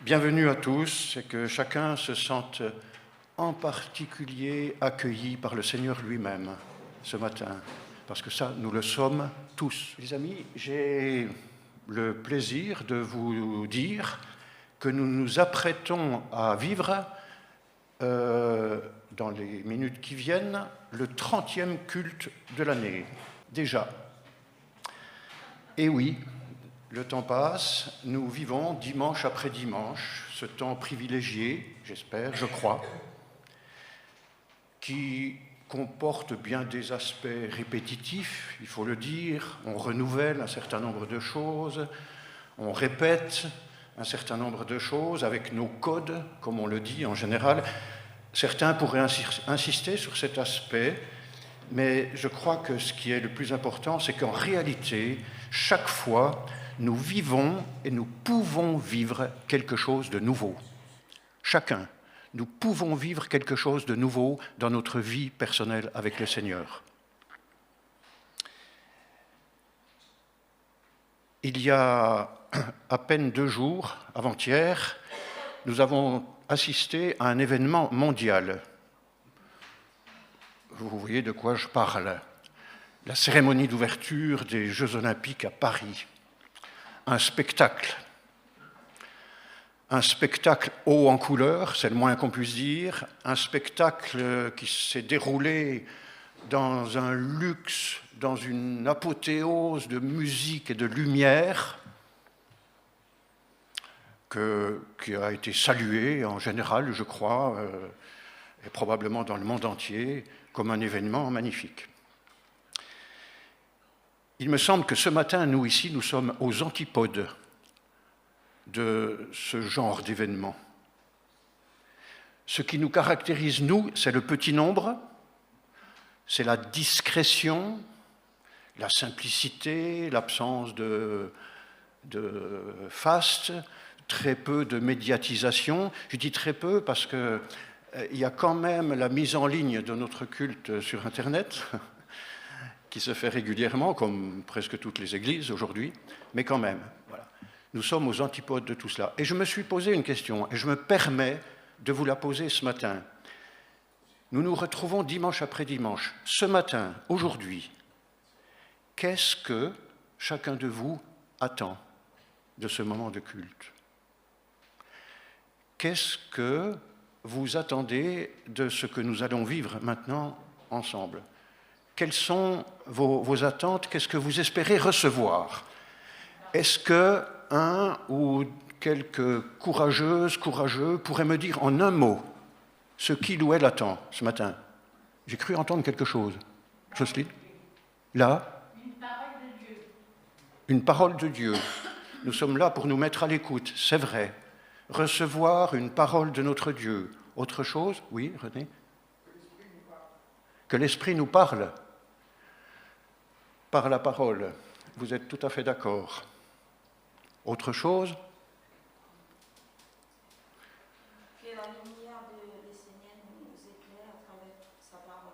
Bienvenue à tous et que chacun se sente en particulier accueilli par le Seigneur lui-même ce matin, parce que ça, nous le sommes tous. Les amis, j'ai le plaisir de vous dire que nous nous apprêtons à vivre, dans les minutes qui viennent, le 30e culte de l'année, déjà. Et oui, le temps passe, nous vivons dimanche après dimanche, ce temps privilégié, j'espère, je crois, qui comporte bien des aspects répétitifs, il faut le dire. On renouvelle un certain nombre de choses, on répète un certain nombre de choses avec nos codes, comme on le dit en général. Certains pourraient insister sur cet aspect, mais je crois que ce qui est le plus important, c'est qu'en réalité, chaque fois, nous vivons et nous pouvons vivre quelque chose de nouveau. Chacun, nous pouvons vivre quelque chose de nouveau dans notre vie personnelle avec le Seigneur. Il y a à peine 2 jours, avant-hier, nous avons assisté à un événement mondial. Vous voyez de quoi je parle. La cérémonie d'ouverture des Jeux Olympiques à Paris. Un spectacle haut en couleur, c'est le moins qu'on puisse dire, un spectacle qui s'est déroulé dans un luxe, dans une apothéose de musique et de lumière, qui a été salué en général, je crois, et probablement dans le monde entier, comme un événement magnifique. Il me semble que ce matin, nous ici, nous sommes aux antipodes de ce genre d'événement. Ce qui nous caractérise, nous, c'est le petit nombre, c'est la discrétion, la simplicité, l'absence de faste, très peu de médiatisation. Je dis très peu parce qu'il y a quand même la mise en ligne de notre culte sur Internet, qui se fait régulièrement, comme presque toutes les églises aujourd'hui, mais quand même, voilà. Nous sommes aux antipodes de tout cela. Et je me suis posé une question, et je me permets de vous la poser ce matin. Nous nous retrouvons dimanche après dimanche. Ce matin, aujourd'hui, qu'est-ce que chacun de vous attend de ce moment de culte? Qu'est-ce que vous attendez de ce que nous allons vivre maintenant ensemble? Quelles sont vos attentes? Qu'est-ce que vous espérez recevoir? Est-ce qu'un ou quelques courageux pourraient me dire en un mot ce qu'il ou elle attend ce matin? J'ai cru entendre quelque chose. Jocelyne? Là? Une parole de Dieu. Une parole de Dieu. Nous sommes là pour nous mettre à l'écoute, c'est vrai. Recevoir une parole de notre Dieu. Autre chose? Oui, René? Que l'Esprit nous parle. Par la parole. Vous êtes tout à fait d'accord. Autre chose? Que la lumière du Seigneur nous éclaire à travers sa parole.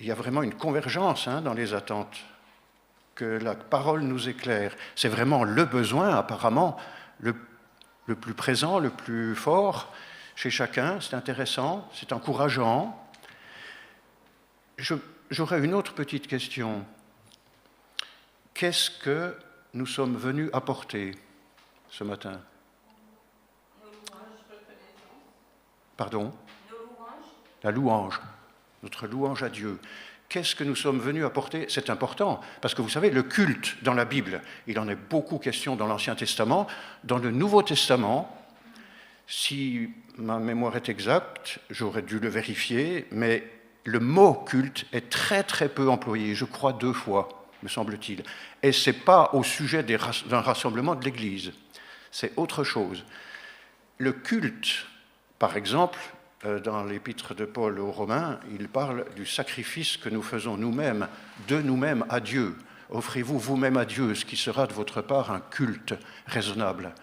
Il y a vraiment une convergence dans les attentes. Que la parole nous éclaire. C'est vraiment le besoin, apparemment, le plus présent, le plus fort chez chacun. C'est intéressant, c'est encourageant. J'aurais une autre petite question. Qu'est-ce que nous sommes venus apporter ce matin? Nos louanges, reconnaissance. Pardon? Nos louanges. La louange, notre louange à Dieu. Qu'est-ce que nous sommes venus apporter? C'est important, parce que vous savez, le culte dans la Bible, il en est beaucoup question dans l'Ancien Testament. Dans le Nouveau Testament, si ma mémoire est exacte, j'aurais dû le vérifier, mais le mot culte est très très peu employé, je crois 2 fois, me semble-t-il. Et ce n'est pas au sujet d'un rassemblement de l'Église, c'est autre chose. Le culte, par exemple, dans l'épître de Paul aux Romains, il parle du sacrifice que nous faisons nous-mêmes, de nous-mêmes à Dieu. Offrez-vous vous-même à Dieu, ce qui sera de votre part un culte raisonnable.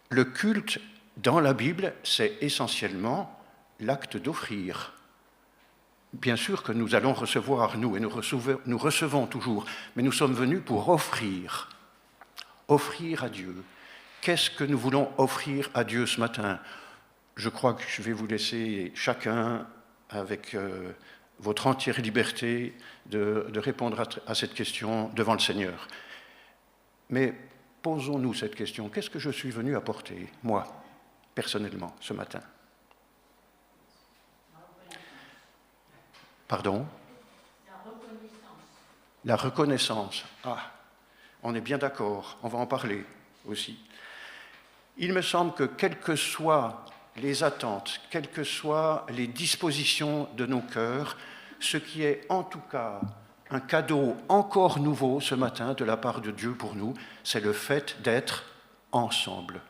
Le culte, dans la Bible, c'est essentiellement l'acte d'offrir. Bien sûr que nous allons recevoir, nous, et nous recevons toujours, mais nous sommes venus pour offrir à Dieu. Qu'est-ce que nous voulons offrir à Dieu ce matin? Je crois que je vais vous laisser chacun, avec votre entière liberté, de répondre à cette question devant le Seigneur. Mais posons-nous cette question. Qu'est-ce que je suis venu apporter, moi, personnellement, ce matin? Pardon? La reconnaissance. Ah, on est bien d'accord, on va en parler aussi. Il me semble que quelles que soient les attentes, quelles que soient les dispositions de nos cœurs, ce qui est en tout cas un cadeau encore nouveau ce matin de la part de Dieu pour nous, c'est le fait d'être ensemble.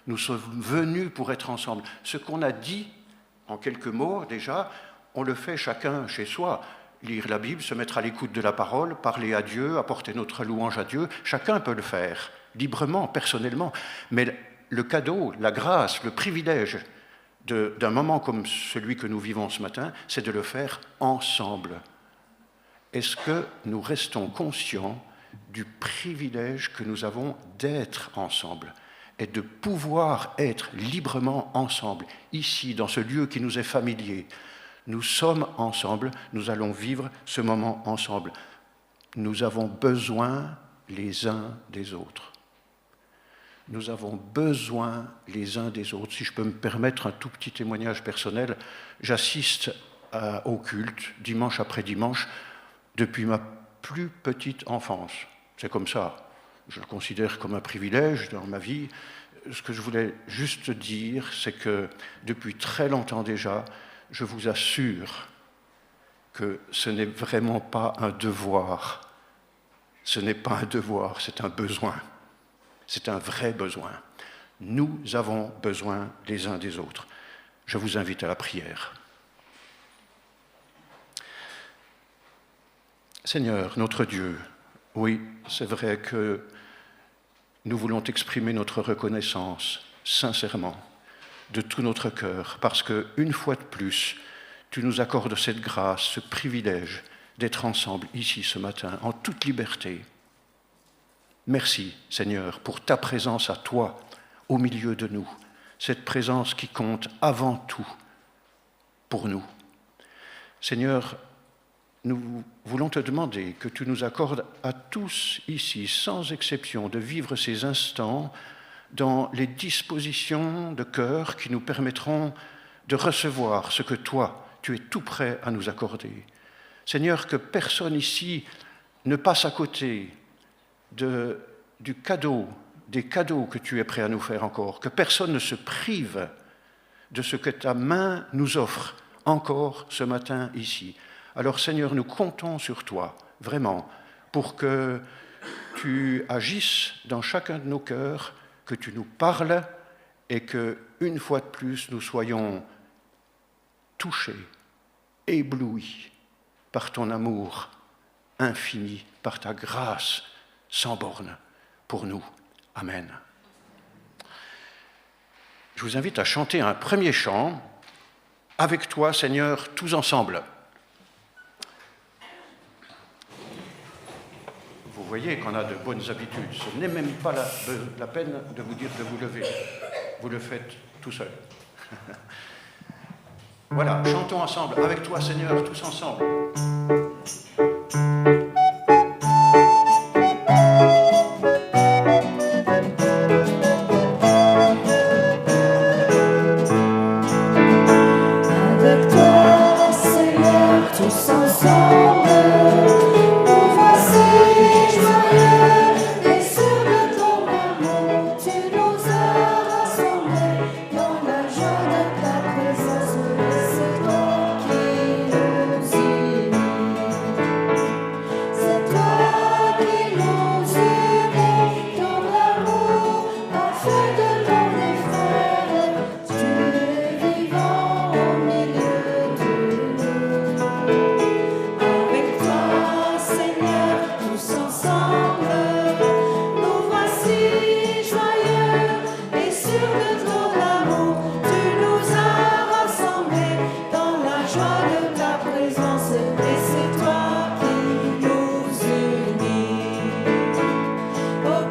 Nous sommes venus pour être ensemble. Ce qu'on a dit, en quelques mots déjà, on le fait chacun chez soi. Lire la Bible, se mettre à l'écoute de la parole, parler à Dieu, apporter notre louange à Dieu, chacun peut le faire, librement, personnellement. Mais le cadeau, la grâce, le privilège d'un moment comme celui que nous vivons ce matin, c'est de le faire ensemble. Est-ce que nous restons conscients du privilège que nous avons d'être ensemble et de pouvoir être librement ensemble, ici, dans ce lieu qui nous est familier? Nous sommes ensemble, nous allons vivre ce moment ensemble. Nous avons besoin les uns des autres. Nous avons besoin les uns des autres. Si je peux me permettre un tout petit témoignage personnel, j'assiste au culte, dimanche après dimanche, depuis ma plus petite enfance. C'est comme ça. Je le considère comme un privilège dans ma vie. Ce que je voulais juste dire, c'est que depuis très longtemps déjà, je vous assure que ce n'est vraiment pas un devoir. Ce n'est pas un devoir, c'est un besoin. C'est un vrai besoin. Nous avons besoin les uns des autres. Je vous invite à la prière. Seigneur, notre Dieu, oui, c'est vrai que nous voulons exprimer notre reconnaissance sincèrement, de tout notre cœur, parce qu'une fois de plus, tu nous accordes cette grâce, ce privilège d'être ensemble ici ce matin, en toute liberté. Merci, Seigneur, pour ta présence à toi, au milieu de nous, cette présence qui compte avant tout pour nous. Seigneur, nous voulons te demander que tu nous accordes à tous ici, sans exception, de vivre ces instants dans les dispositions de cœur qui nous permettront de recevoir ce que toi, tu es tout prêt à nous accorder. Seigneur, que personne ici ne passe à côté des cadeaux que tu es prêt à nous faire encore, que personne ne se prive de ce que ta main nous offre encore ce matin ici. Alors Seigneur, nous comptons sur toi, vraiment, pour que tu agisses dans chacun de nos cœurs, que tu nous parles et que, une fois de plus, nous soyons touchés, éblouis par ton amour infini, par ta grâce sans borne pour nous. Amen. Je vous invite à chanter un premier chant, avec toi, Seigneur, tous ensemble. Vous voyez qu'on a de bonnes habitudes. Ce n'est même pas la peine de vous dire de vous lever. Vous le faites tout seul. Voilà, chantons ensemble, avec toi, Seigneur, tous ensemble.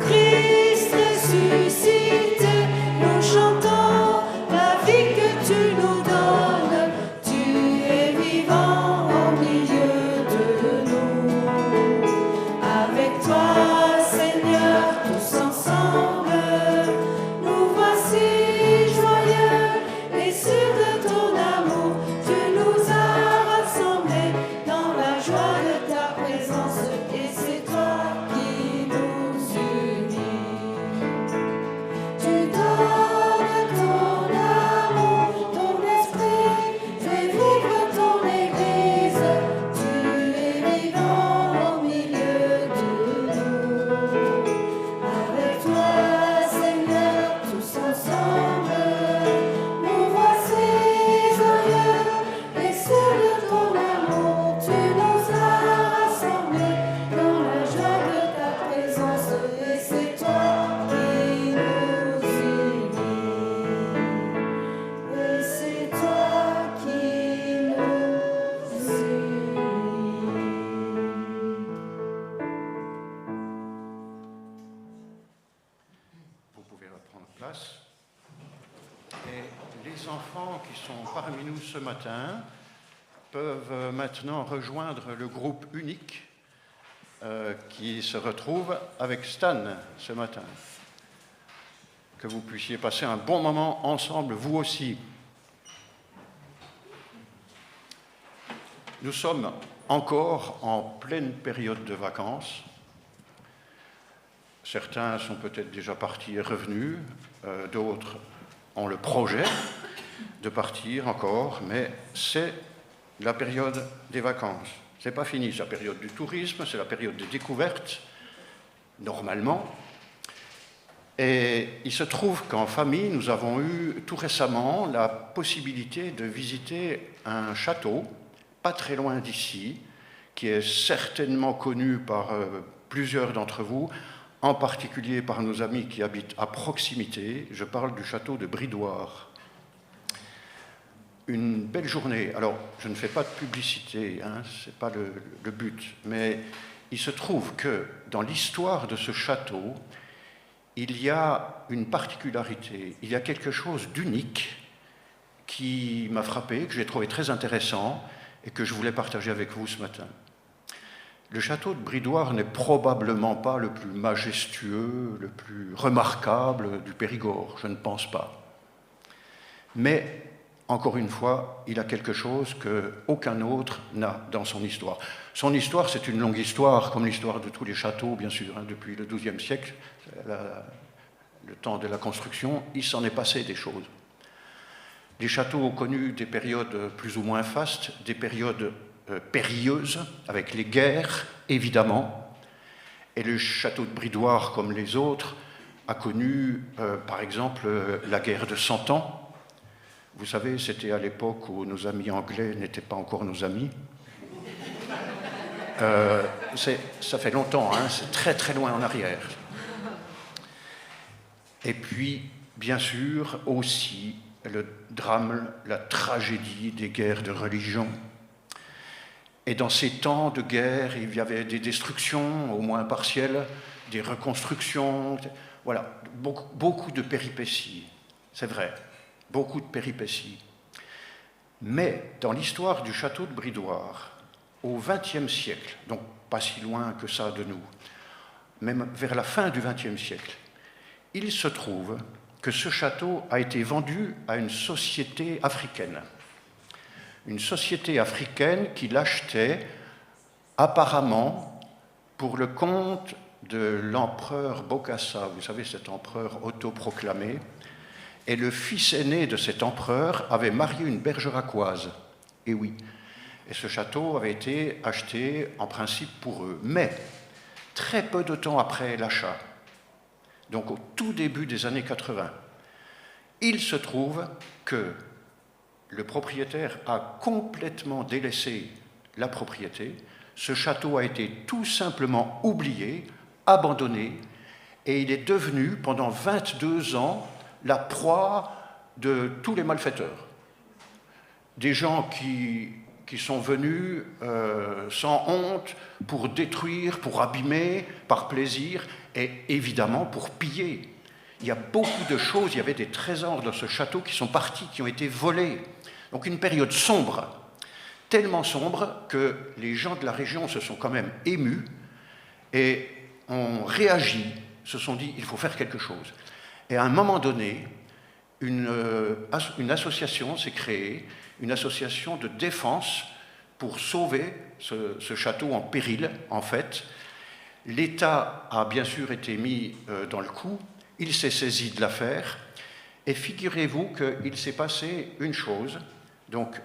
Christ ressuscité. place. Et les enfants qui sont parmi nous ce matin peuvent maintenant rejoindre le groupe unique qui se retrouve avec Stan ce matin. Que vous puissiez passer un bon moment ensemble, vous aussi. Nous sommes encore en pleine période de vacances. Certains sont peut-être déjà partis et revenus, d'autres ont le projet de partir encore, mais c'est la période des vacances. Ce n'est pas fini, c'est la période du tourisme, c'est la période des découvertes, normalement. Et il se trouve qu'en famille, nous avons eu tout récemment la possibilité de visiter un château, pas très loin d'ici, qui est certainement connu par plusieurs d'entre vous, en particulier par nos amis qui habitent à proximité. Je parle du château de Bridoire. Une belle journée. Alors, je ne fais pas de publicité, hein, ce n'est pas le but, mais il se trouve que dans l'histoire de ce château, il y a une particularité, il y a quelque chose d'unique qui m'a frappé, que j'ai trouvé très intéressant et que je voulais partager avec vous ce matin. Le château de Bridoire n'est probablement pas le plus majestueux, le plus remarquable du Périgord, je ne pense pas. Mais encore une fois, il a quelque chose qu'aucun autre n'a dans son histoire. Son histoire, c'est une longue histoire, comme l'histoire de tous les châteaux, bien sûr, hein, depuis le XIIe siècle, le temps de la construction, il s'en est passé des choses. Les châteaux ont connu des périodes plus ou moins fastes, des périodes périlleuses, avec les guerres, évidemment. Et le château de Bridoire, comme les autres, a connu, par exemple, la guerre de 100 ans. Vous savez, c'était à l'époque où nos amis anglais n'étaient pas encore nos amis. Ça fait longtemps, hein, c'est très très loin en arrière. Et puis, bien sûr, aussi le drame, la tragédie des guerres de religion. Et dans ces temps de guerre, il y avait des destructions, au moins partielles, des reconstructions, voilà, beaucoup de péripéties, c'est vrai. Beaucoup de péripéties. Mais dans l'histoire du château de Bridoire, au XXe siècle, donc pas si loin que ça de nous, même vers la fin du XXe siècle, il se trouve que ce château a été vendu à une société africaine. Une société africaine qui l'achetait apparemment pour le compte de l'empereur Bokassa, vous savez, cet empereur autoproclamé. Et le fils aîné de cet empereur avait marié une bergeracoise. Et oui. Et ce château avait été acheté en principe pour eux. Mais, très peu de temps après l'achat, donc au tout début des années 80, il se trouve que le propriétaire a complètement délaissé la propriété. Ce château a été tout simplement oublié, abandonné, et il est devenu, pendant 22 ans, la proie de tous les malfaiteurs. Des gens qui sont venus sans honte pour détruire, pour abîmer, par plaisir, et évidemment pour piller. Il y a beaucoup de choses, il y avait des trésors dans ce château qui sont partis, qui ont été volés. Donc une période sombre, tellement sombre que les gens de la région se sont quand même émus et ont réagi, se sont dit il faut faire quelque chose. Et à un moment donné, une association s'est créée, une association de défense pour sauver ce château en péril, en fait. L'État a bien sûr été mis dans le coup, il s'est saisi de l'affaire, et figurez-vous qu'il s'est passé une chose, donc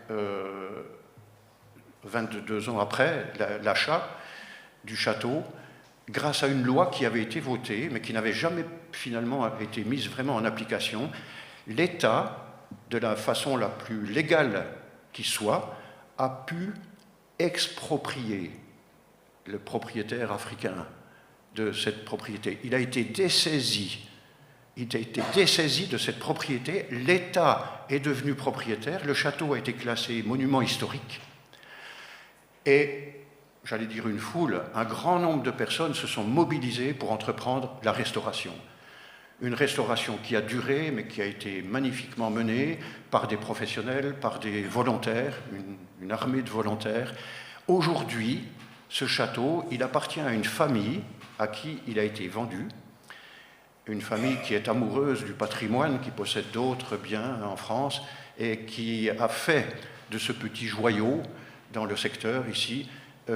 22 ans après l'achat du château, grâce à une loi qui avait été votée, mais qui n'avait jamais finalement été mise vraiment en application, l'État, de la façon la plus légale qui soit, a pu exproprier le propriétaire africain de cette propriété. Il a été dessaisi. Il a été dessaisi de cette propriété. L'État est devenu propriétaire. Le château a été classé monument historique. Et j'allais dire une foule, un grand nombre de personnes se sont mobilisées pour entreprendre la restauration. Une restauration qui a duré, mais qui a été magnifiquement menée par des professionnels, par des volontaires, une armée de volontaires. Aujourd'hui, ce château, il appartient à une famille à qui il a été vendu, une famille qui est amoureuse du patrimoine, qui possède d'autres biens en France et qui a fait de ce petit joyau dans le secteur ici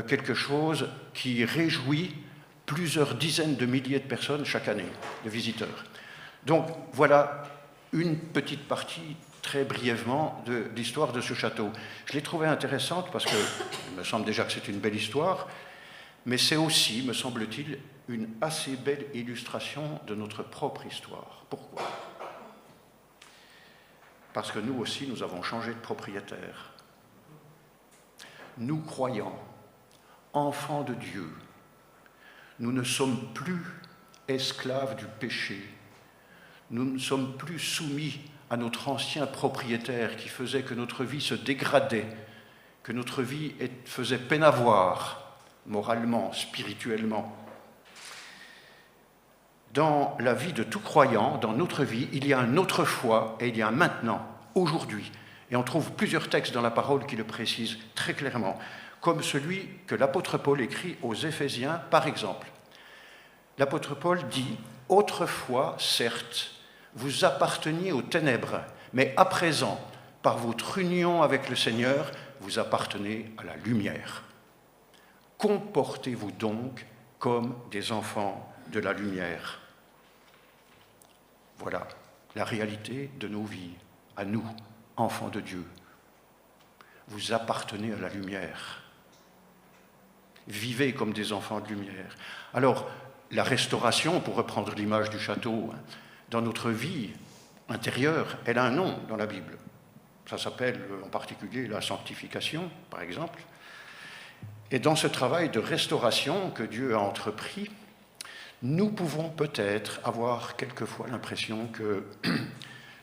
quelque chose qui réjouit plusieurs dizaines de milliers de personnes chaque année, de visiteurs. Donc voilà une petite partie, très brièvement, de l'histoire de ce château. Je l'ai trouvée intéressante parce que il me semble déjà que c'est une belle histoire, mais c'est aussi, me semble-t-il, une assez belle illustration de notre propre histoire. Pourquoi ? Parce que nous aussi, nous avons changé de propriétaire. Nous, croyants, enfants de Dieu, nous ne sommes plus esclaves du péché. Nous ne sommes plus soumis à notre ancien propriétaire qui faisait que notre vie se dégradait, que notre vie faisait peine à voir, moralement, spirituellement. Dans la vie de tout croyant, dans notre vie, il y a un autrefois et il y a un maintenant, aujourd'hui. Et on trouve plusieurs textes dans la parole qui le précisent très clairement, comme celui que l'apôtre Paul écrit aux Éphésiens, par exemple. L'apôtre Paul dit « Autrefois, certes, vous apparteniez aux ténèbres, mais à présent, par votre union avec le Seigneur, vous appartenez à la lumière. Comportez-vous donc comme des enfants de la lumière. » Voilà la réalité de nos vies, à nous, enfants de Dieu. Vous appartenez à la lumière. Vivez comme des enfants de lumière. Alors, la restauration, pour reprendre l'image du château, dans notre vie intérieure, elle a un nom dans la Bible. Ça s'appelle en particulier la sanctification, par exemple. Et dans ce travail de restauration que Dieu a entrepris, nous pouvons peut-être avoir quelquefois l'impression que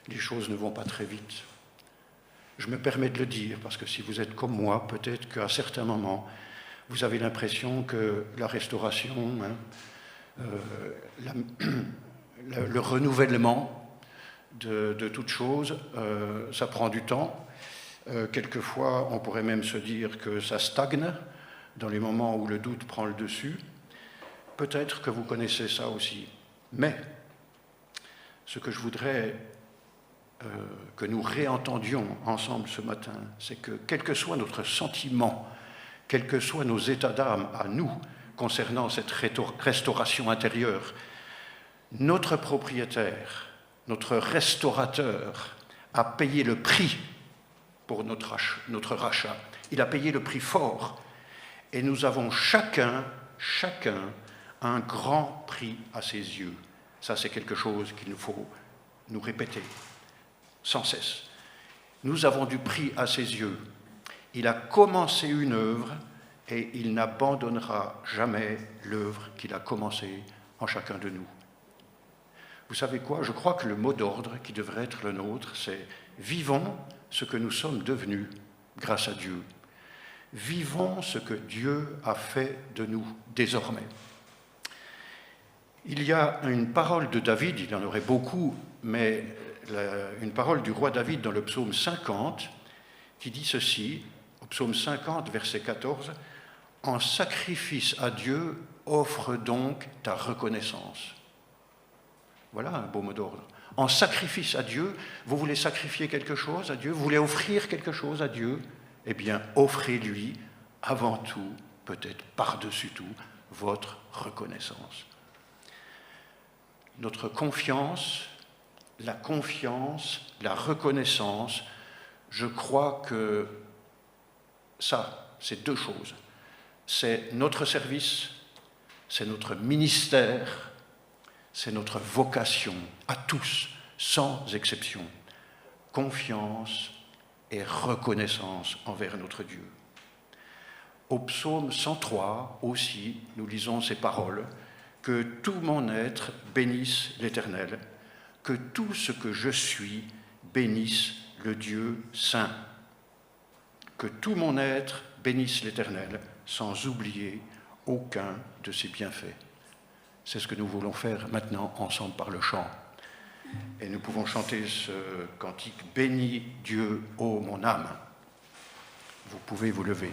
les choses ne vont pas très vite. Je me permets de le dire, parce que si vous êtes comme moi, peut-être qu'à certains moments, vous avez l'impression que la restauration, le renouvellement de toute chose, ça prend du temps. Quelquefois, on pourrait même se dire que ça stagne dans les moments où le doute prend le dessus. Peut-être que vous connaissez ça aussi. Mais ce que je voudrais que nous réentendions ensemble ce matin, c'est que quel que soit notre sentiment, quels que soient nos états d'âme à nous concernant cette restauration intérieure, notre propriétaire, notre restaurateur a payé le prix pour notre rachat. Il a payé le prix fort. Et nous avons chacun un grand prix à ses yeux. Ça, c'est quelque chose qu'il nous faut nous répéter sans cesse. Nous avons du prix à ses yeux. Il a commencé une œuvre et il n'abandonnera jamais l'œuvre qu'il a commencée en chacun de nous. Vous savez quoi ? Je crois que le mot d'ordre qui devrait être le nôtre, c'est « Vivons ce que nous sommes devenus grâce à Dieu. Vivons ce que Dieu a fait de nous désormais. » Il y a une parole de David, il y en aurait beaucoup, mais une parole du roi David dans le psaume 50 qui dit ceci, au psaume 50, verset 14, « En sacrifice à Dieu, offre donc ta reconnaissance. » Voilà un beau mot d'ordre. En sacrifice à Dieu, vous voulez sacrifier quelque chose à Dieu, vous voulez offrir quelque chose à Dieu, eh bien, offrez-lui avant tout, peut-être par-dessus tout, votre reconnaissance. Notre confiance, la reconnaissance, je crois que ça, c'est deux choses. C'est notre service, c'est notre ministère, c'est notre vocation à tous, sans exception. Confiance et reconnaissance envers notre Dieu. Au psaume 103 aussi, nous lisons ces paroles, « Que tout mon être bénisse l'Éternel, que tout ce que je suis bénisse le Dieu saint. Que tout mon être bénisse l'Éternel, sans oublier aucun de ses bienfaits. » C'est ce que nous voulons faire maintenant ensemble par le chant. Et nous pouvons chanter ce cantique « Bénis Dieu, ô mon âme ». Vous pouvez vous lever.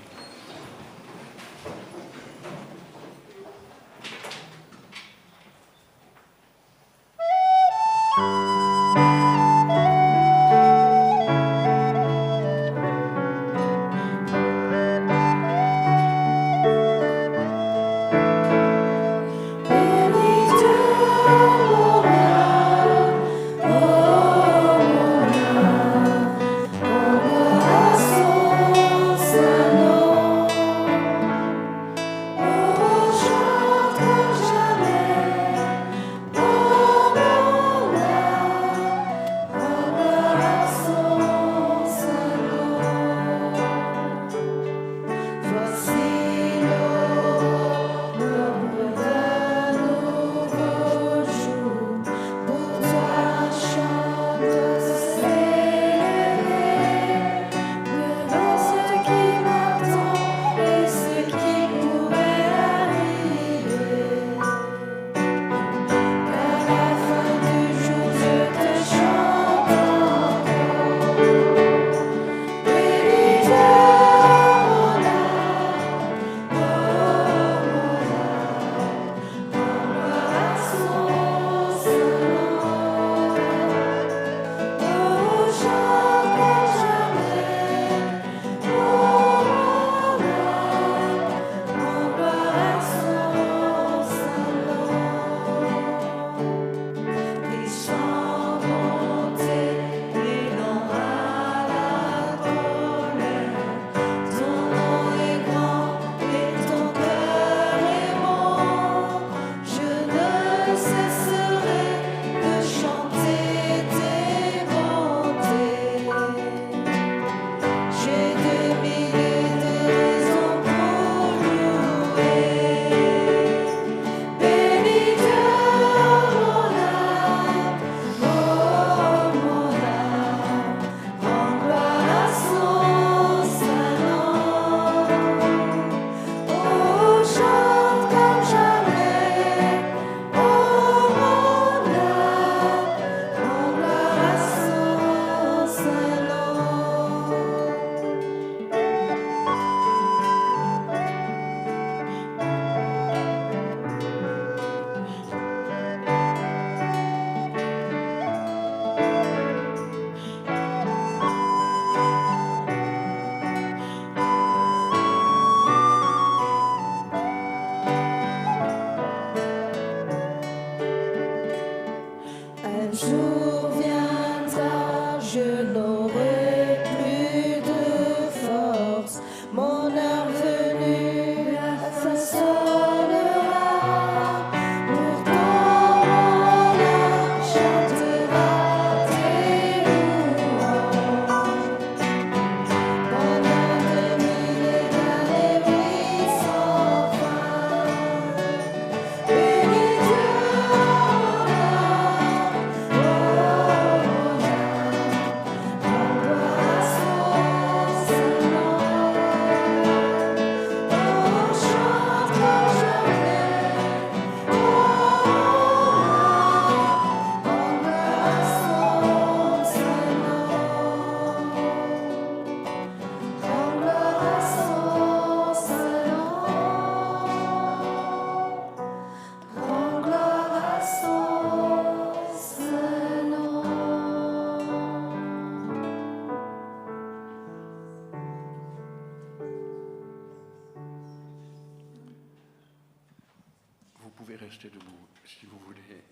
Restez debout, si vous voulez.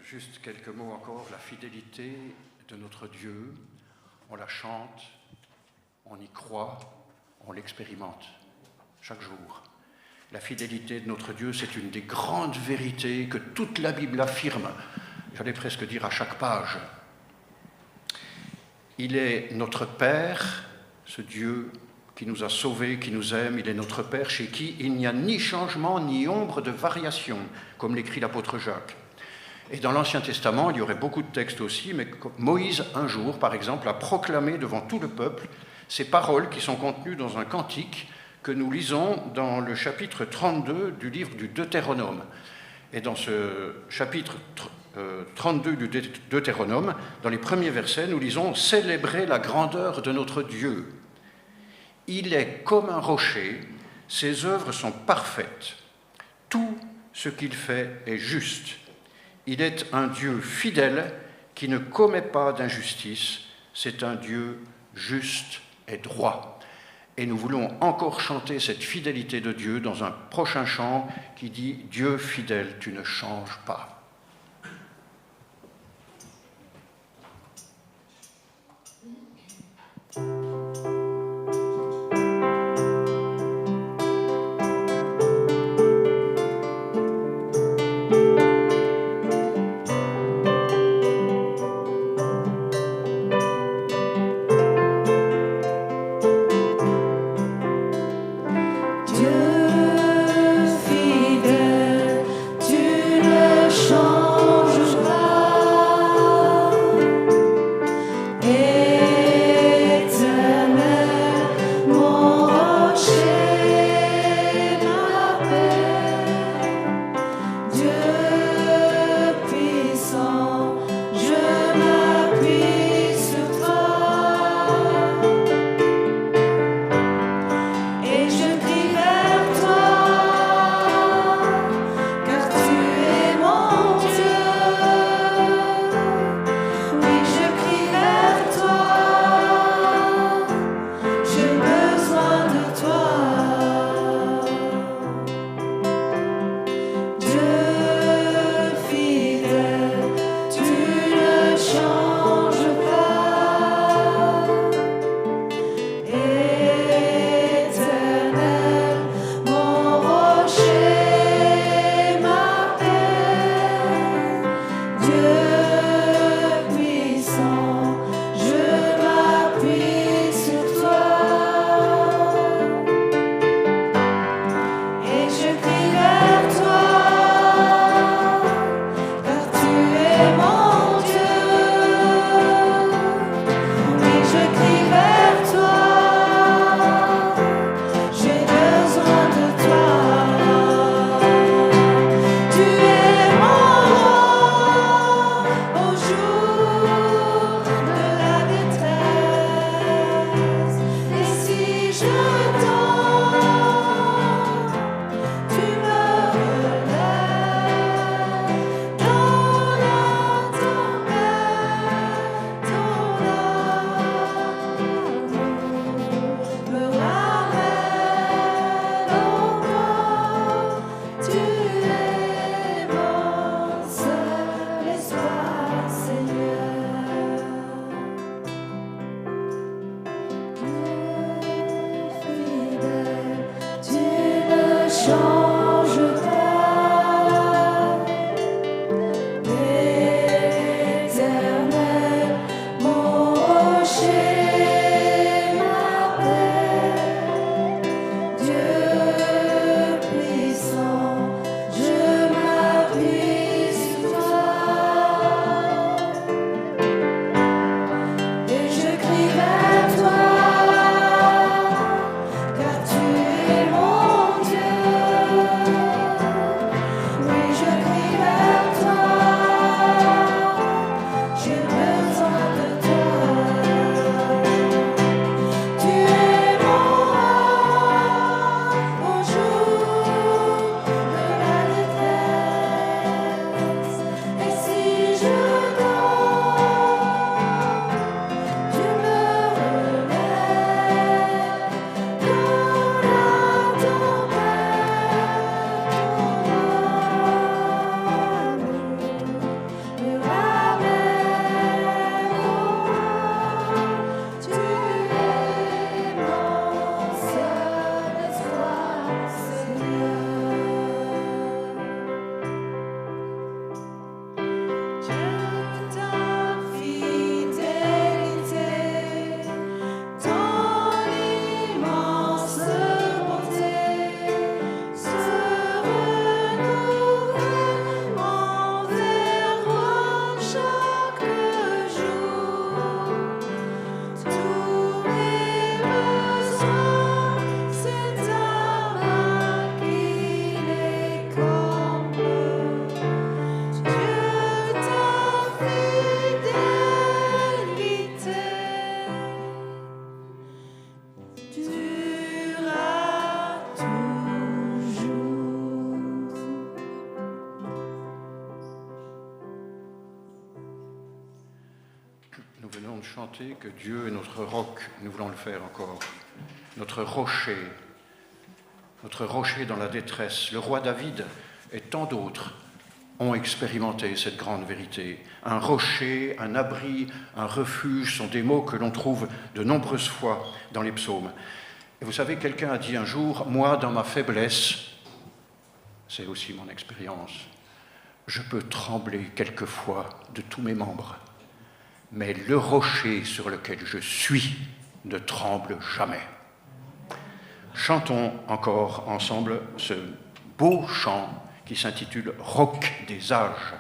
Juste quelques mots encore. La fidélité de notre Dieu, on la chante, on y croit, on l'expérimente chaque jour. La fidélité de notre Dieu, c'est une des grandes vérités que toute la Bible affirme, j'allais presque dire à chaque page. Il est notre Père, ce Dieu qui nous a sauvés, qui nous aime, il est notre Père chez qui il n'y a ni changement ni ombre de variation, comme l'écrit l'apôtre Jacques. Et dans l'Ancien Testament, il y aurait beaucoup de textes aussi, mais Moïse, un jour, par exemple, a proclamé devant tout le peuple ces paroles qui sont contenues dans un cantique que nous lisons dans le chapitre 32 du livre du Deutéronome. Et dans ce chapitre 32 du Deutéronome, dans les premiers versets, nous lisons « Célébrez la grandeur de notre Dieu. Il est comme un rocher, ses œuvres sont parfaites. Tout ce qu'il fait est juste. Il est un Dieu fidèle qui ne commet pas d'injustice. C'est un Dieu juste et droit. » Et nous voulons encore chanter cette fidélité de Dieu dans un prochain chant qui dit « Dieu fidèle, tu ne changes pas ». Nous venons de chanter que Dieu est notre roc. Nous voulons le faire encore. Notre rocher dans la détresse. Le roi David et tant d'autres ont expérimenté cette grande vérité. Un rocher, un abri, un refuge sont des mots que l'on trouve de nombreuses fois dans les psaumes. Et vous savez, quelqu'un a dit un jour, moi, dans ma faiblesse, c'est aussi mon expérience, je peux trembler quelquefois de tous mes membres, mais le rocher sur lequel je suis ne tremble jamais. Chantons encore ensemble ce beau chant qui s'intitule « Roc des âges ».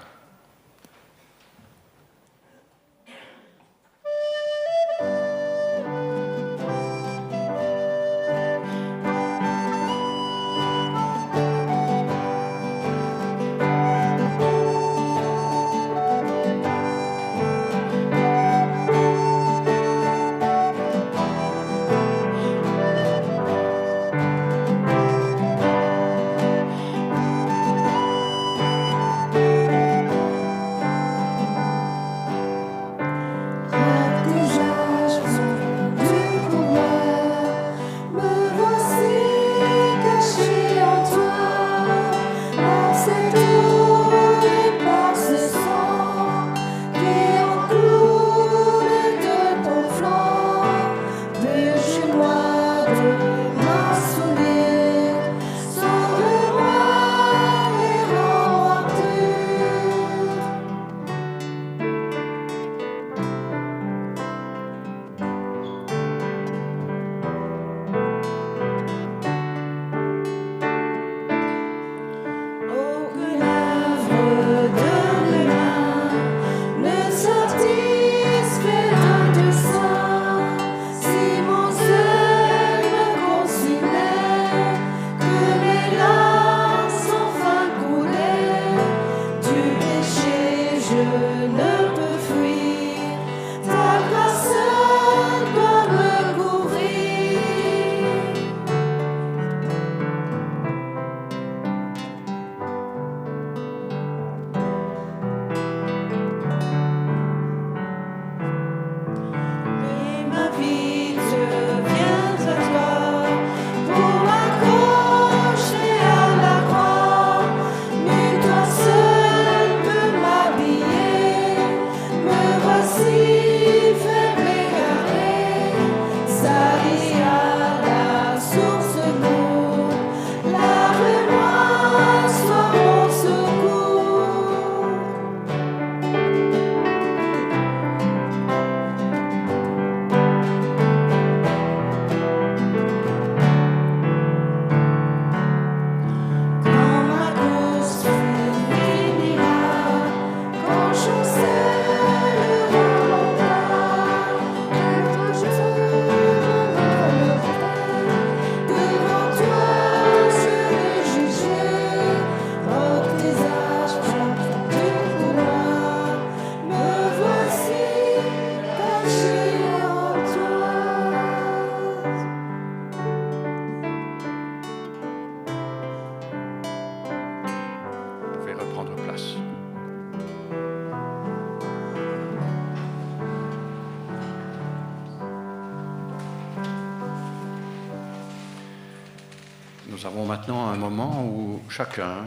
Nous avons maintenant un moment où chacun,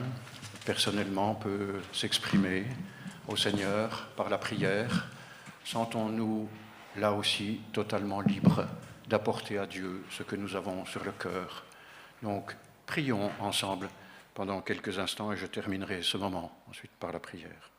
personnellement, peut s'exprimer au Seigneur par la prière. Sentons-nous, là aussi, totalement libres d'apporter à Dieu ce que nous avons sur le cœur. Donc, prions ensemble pendant quelques instants et je terminerai ce moment ensuite par la prière.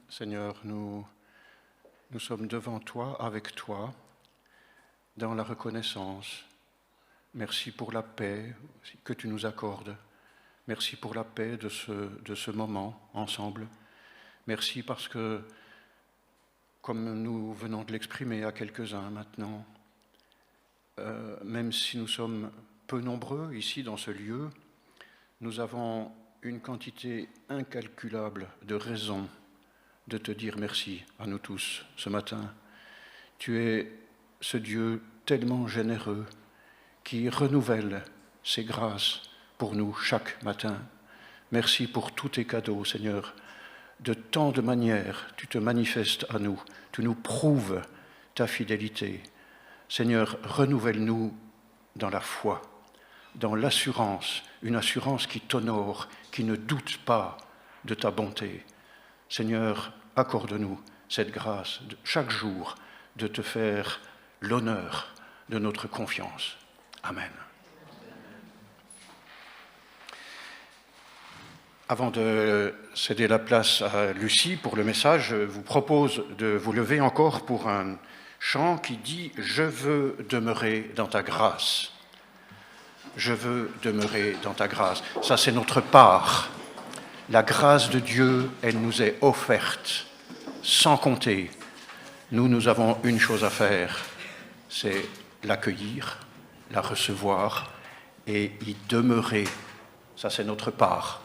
Seigneur, nous sommes devant toi, avec toi, dans la reconnaissance. Merci pour la paix que tu nous accordes. Merci pour la paix de ce moment ensemble. Merci parce que, comme nous venons de l'exprimer à quelques-uns maintenant, même si nous sommes peu nombreux ici dans ce lieu, nous avons une quantité incalculable de raisons de te dire merci à nous tous ce matin. Tu es ce Dieu tellement généreux qui renouvelle ses grâces pour nous chaque matin. Merci pour tous tes cadeaux, Seigneur. De tant de manières, tu te manifestes à nous, tu nous prouves ta fidélité. Seigneur, renouvelle-nous dans la foi, dans l'assurance, une assurance qui t'honore, qui ne doute pas de ta bonté. Seigneur, accorde-nous cette grâce de, chaque jour de te faire l'honneur de notre confiance. Amen. Avant de céder la place à Lucie pour le message, je vous propose de vous lever encore pour un chant qui dit « Je veux demeurer dans ta grâce ». Je veux demeurer dans ta grâce. Ça, c'est notre part. La grâce de Dieu, elle nous est offerte, sans compter. Nous avons une chose à faire, c'est l'accueillir, la recevoir et y demeurer. Ça, c'est notre part.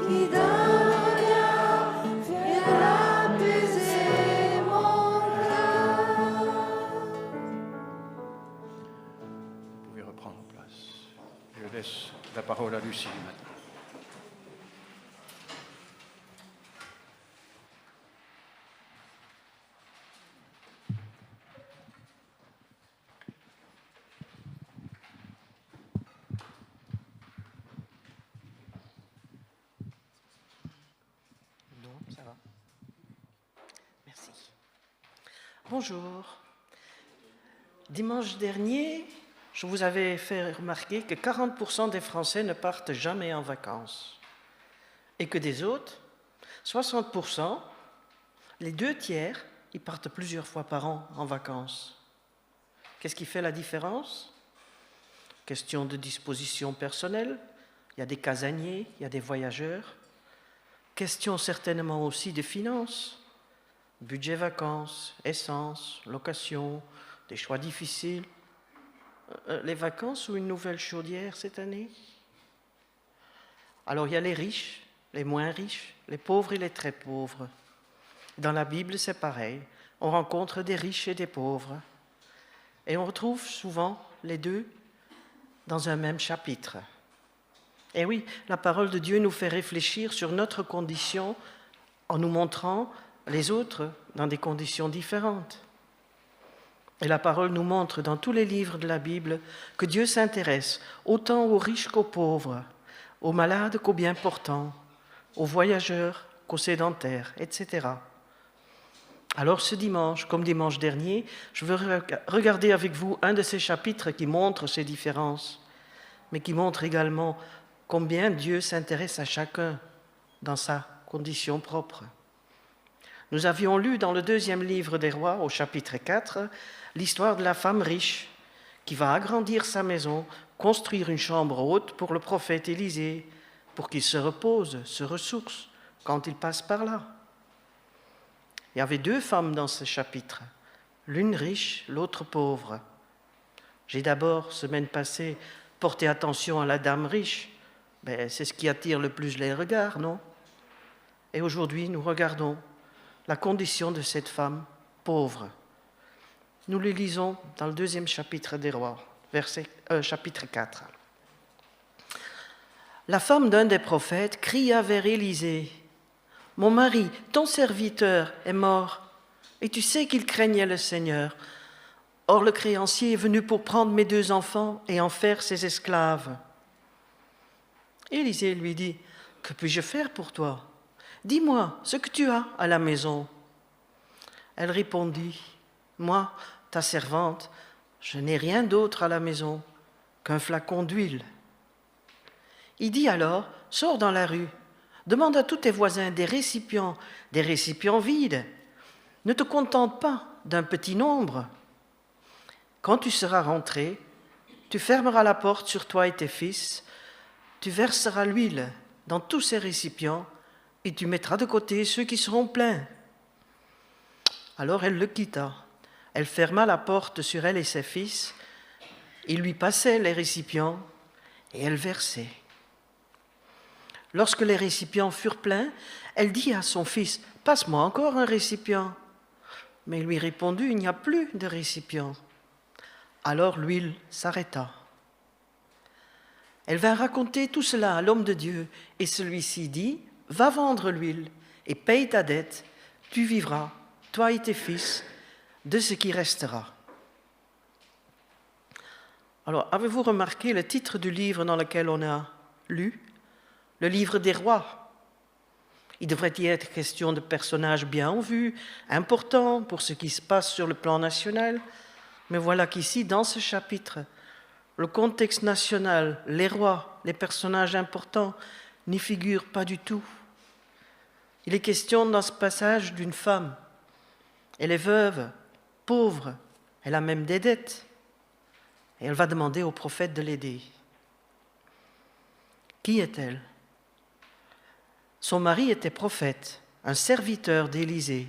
qui donne viens apaiser mon cœur. Vous pouvez reprendre place. Je laisse la parole à Lucie maintenant. Ça va. Merci. Bonjour. Dimanche dernier, je vous avais fait remarquer que 40% des Français ne partent jamais en vacances et que des autres, 60%, les 2/3, ils partent plusieurs fois par an en vacances. Qu'est-ce qui fait la différence? Question de disposition personnelle, il y a des casaniers, il y a des voyageurs. Question certainement aussi de finances, budget vacances, essence, location, des choix difficiles. Les vacances ou une nouvelle chaudière cette année? Alors il y a les riches, les moins riches, les pauvres et les très pauvres. Dans la Bible, c'est pareil. On rencontre des riches et des pauvres. Et on retrouve souvent les deux dans un même chapitre. Et oui, la parole de Dieu nous fait réfléchir sur notre condition en nous montrant les autres dans des conditions différentes. Et la parole nous montre dans tous les livres de la Bible que Dieu s'intéresse autant aux riches qu'aux pauvres, aux malades qu'aux bien portants, aux voyageurs qu'aux sédentaires, etc. Alors ce dimanche, comme dimanche dernier, je veux regarder avec vous un de ces chapitres qui montre ces différences, mais qui montre également combien Dieu s'intéresse à chacun dans sa condition propre. Nous avions lu dans le 2e livre des Rois, au chapitre 4, l'histoire de la femme riche qui va agrandir sa maison, construire une chambre haute pour le prophète Élisée, pour qu'il se repose, se ressource quand il passe par là. Il y avait 2 femmes dans ce chapitre, l'une riche, l'autre pauvre. J'ai d'abord, semaine passée, porté attention à la dame riche. C'est ce qui attire le plus les regards, non? Et aujourd'hui, nous regardons la condition de cette femme pauvre. Nous le lisons dans le 2e chapitre des Rois, chapitre 4. La femme d'un des prophètes cria vers Élisée, « Mon mari, ton serviteur, est mort, et tu sais qu'il craignait le Seigneur. Or le créancier est venu pour prendre mes 2 enfants et en faire ses esclaves. » Élisée lui dit, « Que puis-je faire pour toi? Dis-moi ce que tu as à la maison. » Elle répondit, « Moi, ta servante, je n'ai rien d'autre à la maison qu'un flacon d'huile. » Il dit alors, « Sors dans la rue, demande à tous tes voisins des récipients vides. Ne te contente pas d'un petit nombre. Quand tu seras rentré, tu fermeras la porte sur toi et tes fils, tu verseras l'huile dans tous ces récipients et tu mettras de côté ceux qui seront pleins. » Alors elle le quitta. Elle ferma la porte sur elle et ses fils. Il lui passait les récipients et elle versait. Lorsque les récipients furent pleins, elle dit à son fils, « Passe-moi encore un récipient. » Mais il lui répondit, « Il n'y a plus de récipient. » Alors l'huile s'arrêta. Elle vint raconter tout cela à l'homme de Dieu, et celui-ci dit, « Va vendre l'huile et paye ta dette, tu vivras, toi et tes fils, de ce qui restera. » Alors, avez-vous remarqué le titre du livre dans lequel on a lu? Le livre des rois. Il devrait y être question de personnages bien en vue, importants pour ce qui se passe sur le plan national, mais voilà qu'ici, dans ce chapitre, le contexte national, les rois, les personnages importants n'y figurent pas du tout. Il est question dans ce passage d'une femme. Elle est veuve, pauvre, elle a même des dettes. Et elle va demander au prophète de l'aider. Qui est-elle? Son mari était prophète, un serviteur d'Élisée.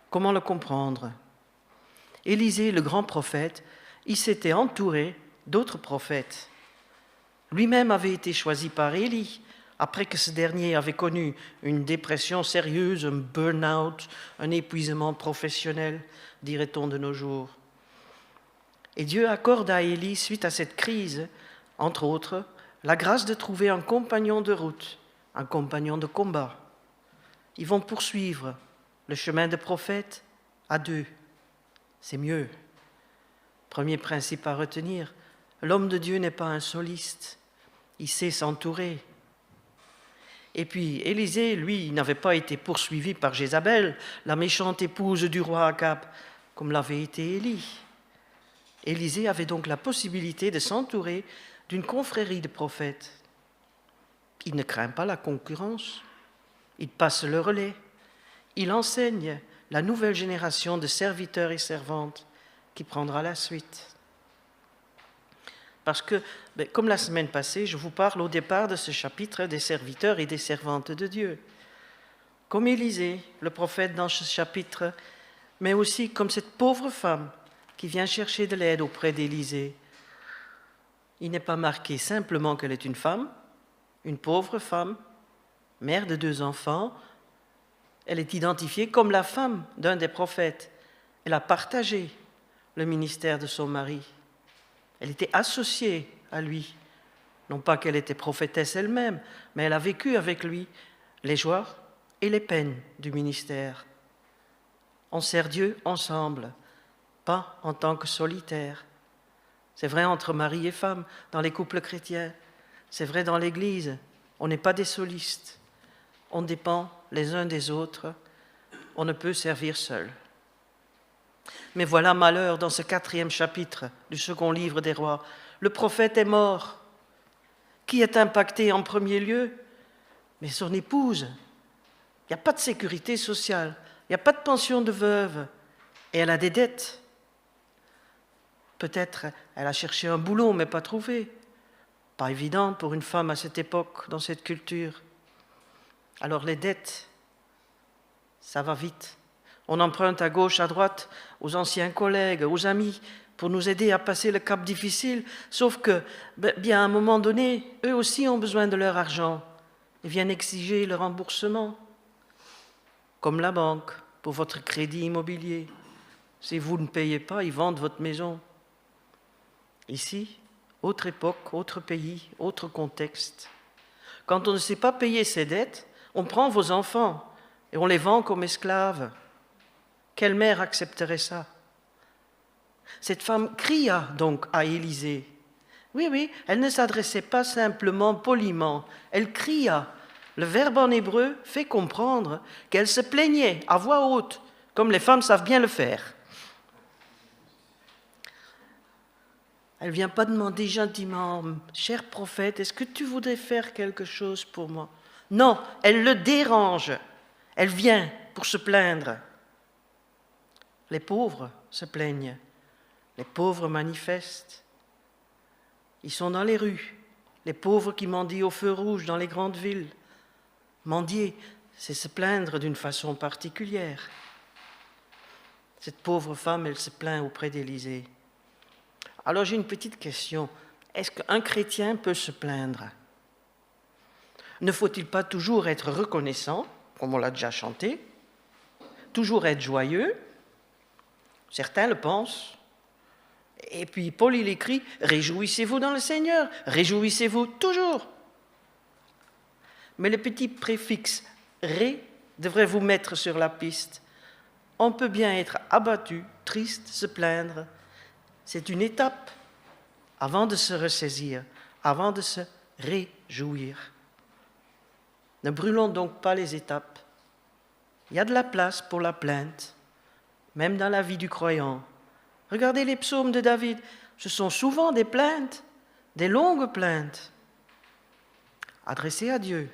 Comment le comprendre? Élisée, le grand prophète, il s'était entouré d'autres prophètes. Lui-même avait été choisi par Élie après que ce dernier avait connu une dépression sérieuse, un burn-out, un épuisement professionnel, dirait-on de nos jours. Et Dieu accorde à Élie, suite à cette crise, entre autres, la grâce de trouver un compagnon de route, un compagnon de combat. Ils vont poursuivre le chemin de prophète à deux. C'est mieux. Premier principe à retenir, l'homme de Dieu n'est pas un soliste. Il sait s'entourer. Et puis, Élisée, lui, n'avait pas été poursuivi par Jézabel, la méchante épouse du roi Akab, comme l'avait été Élie. Élisée avait donc la possibilité de s'entourer d'une confrérie de prophètes. Il ne craint pas la concurrence, il passe le relais, il enseigne la nouvelle génération de serviteurs et servantes qui prendra la suite. Parce que, comme la semaine passée, je vous parle au départ de ce chapitre des serviteurs et des servantes de Dieu. Comme Élisée, le prophète dans ce chapitre, mais aussi comme cette pauvre femme qui vient chercher de l'aide auprès d'Élisée. Il n'est pas marqué simplement qu'elle est une femme, une pauvre femme, mère de 2 enfants. Elle est identifiée comme la femme d'un des prophètes. Elle a partagé le ministère de son mari. Elle était associée à lui. Non pas qu'elle était prophétesse elle-même, mais elle a vécu avec lui les joies et les peines du ministère. On sert Dieu ensemble, pas en tant que solitaire. C'est vrai entre mari et femme, dans les couples chrétiens. C'est vrai dans l'Église. On n'est pas des solistes. On dépend les uns des autres. On ne peut servir seul. Mais voilà malheur dans ce 4e chapitre du 2e livre des rois. Le prophète est mort. Qui est impacté en premier lieu? Mais son épouse. Il n'y a pas de sécurité sociale. Il n'y a pas de pension de veuve. Et elle a des dettes. Peut-être elle a cherché un boulot, mais pas trouvé. Pas évident pour une femme à cette époque, dans cette culture. Alors les dettes, ça va vite. On emprunte à gauche, à droite, aux anciens collègues, aux amis, pour nous aider à passer le cap difficile. Sauf que, bien à un moment donné, eux aussi ont besoin de leur argent et viennent exiger le remboursement. Comme la banque, pour votre crédit immobilier. Si vous ne payez pas, ils vendent votre maison. Ici, autre époque, autre pays, autre contexte. Quand on ne sait pas payer ses dettes, on prend vos enfants et on les vend comme esclaves. Quelle mère accepterait ça? Cette femme cria donc à Élisée. Oui, elle ne s'adressait pas simplement poliment, elle cria. Le verbe en hébreu fait comprendre qu'elle se plaignait à voix haute, comme les femmes savent bien le faire. Elle ne vient pas demander gentiment, « Cher prophète, est-ce que tu voudrais faire quelque chose pour moi ?» Non, elle le dérange. Elle vient pour se plaindre. Les pauvres se plaignent. Les pauvres manifestent. Ils sont dans les rues. Les pauvres qui mendient au feu rouge dans les grandes villes. Mendier, c'est se plaindre d'une façon particulière. Cette pauvre femme, elle se plaint auprès d'Élisée. Alors j'ai une petite question. Est-ce qu'un chrétien peut se plaindre? Ne faut-il pas toujours être reconnaissant, comme on l'a déjà chanté, toujours être joyeux? Certains le pensent. Et puis Paul, il écrit « Réjouissez-vous dans le Seigneur, réjouissez-vous toujours ». Mais le petit préfixe « ré » devrait vous mettre sur la piste. On peut bien être abattu, triste, se plaindre. C'est une étape avant de se ressaisir, avant de se réjouir. Ne brûlons donc pas les étapes. Il y a de la place pour la plainte, même dans la vie du croyant. Regardez les psaumes de David, ce sont souvent des plaintes, des longues plaintes, adressées à Dieu,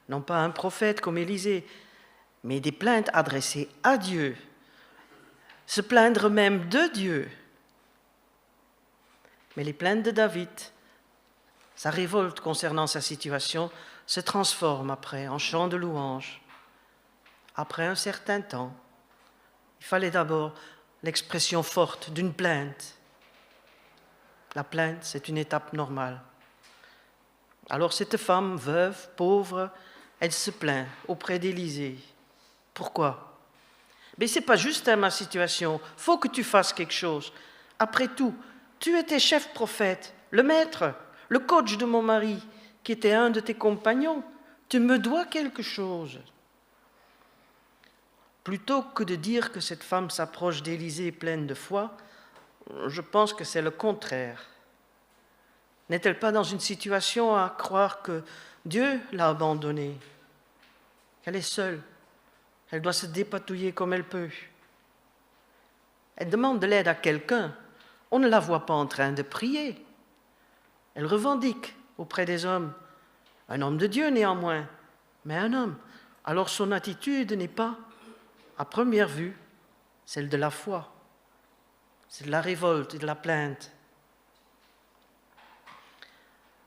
non pas à un prophète comme Élisée, mais des plaintes adressées à Dieu, se plaindre même de Dieu. Mais les plaintes de David, sa révolte concernant sa situation, se transforment après en chant de louange. Après un certain temps, il fallait d'abord l'expression forte d'une plainte. La plainte, c'est une étape normale. Alors cette femme, veuve, pauvre, elle se plaint auprès d'Élisée. Pourquoi? Mais ce n'est pas juste ma situation, il faut que tu fasses quelque chose. Après tout, tu étais chef prophète, le maître, le coach de mon mari, qui était un de tes compagnons. Tu me dois quelque chose. Plutôt que de dire que cette femme s'approche d'Élisée pleine de foi, je pense que c'est le contraire. N'est-elle pas dans une situation à croire que Dieu l'a abandonnée, qu'elle est seule, elle doit se dépatouiller comme elle peut? Elle demande de l'aide à quelqu'un, on ne la voit pas en train de prier. Elle revendique auprès des hommes, un homme de Dieu néanmoins, mais un homme. Alors son attitude n'est pas, à première vue, celle de la foi. C'est de la révolte et de la plainte.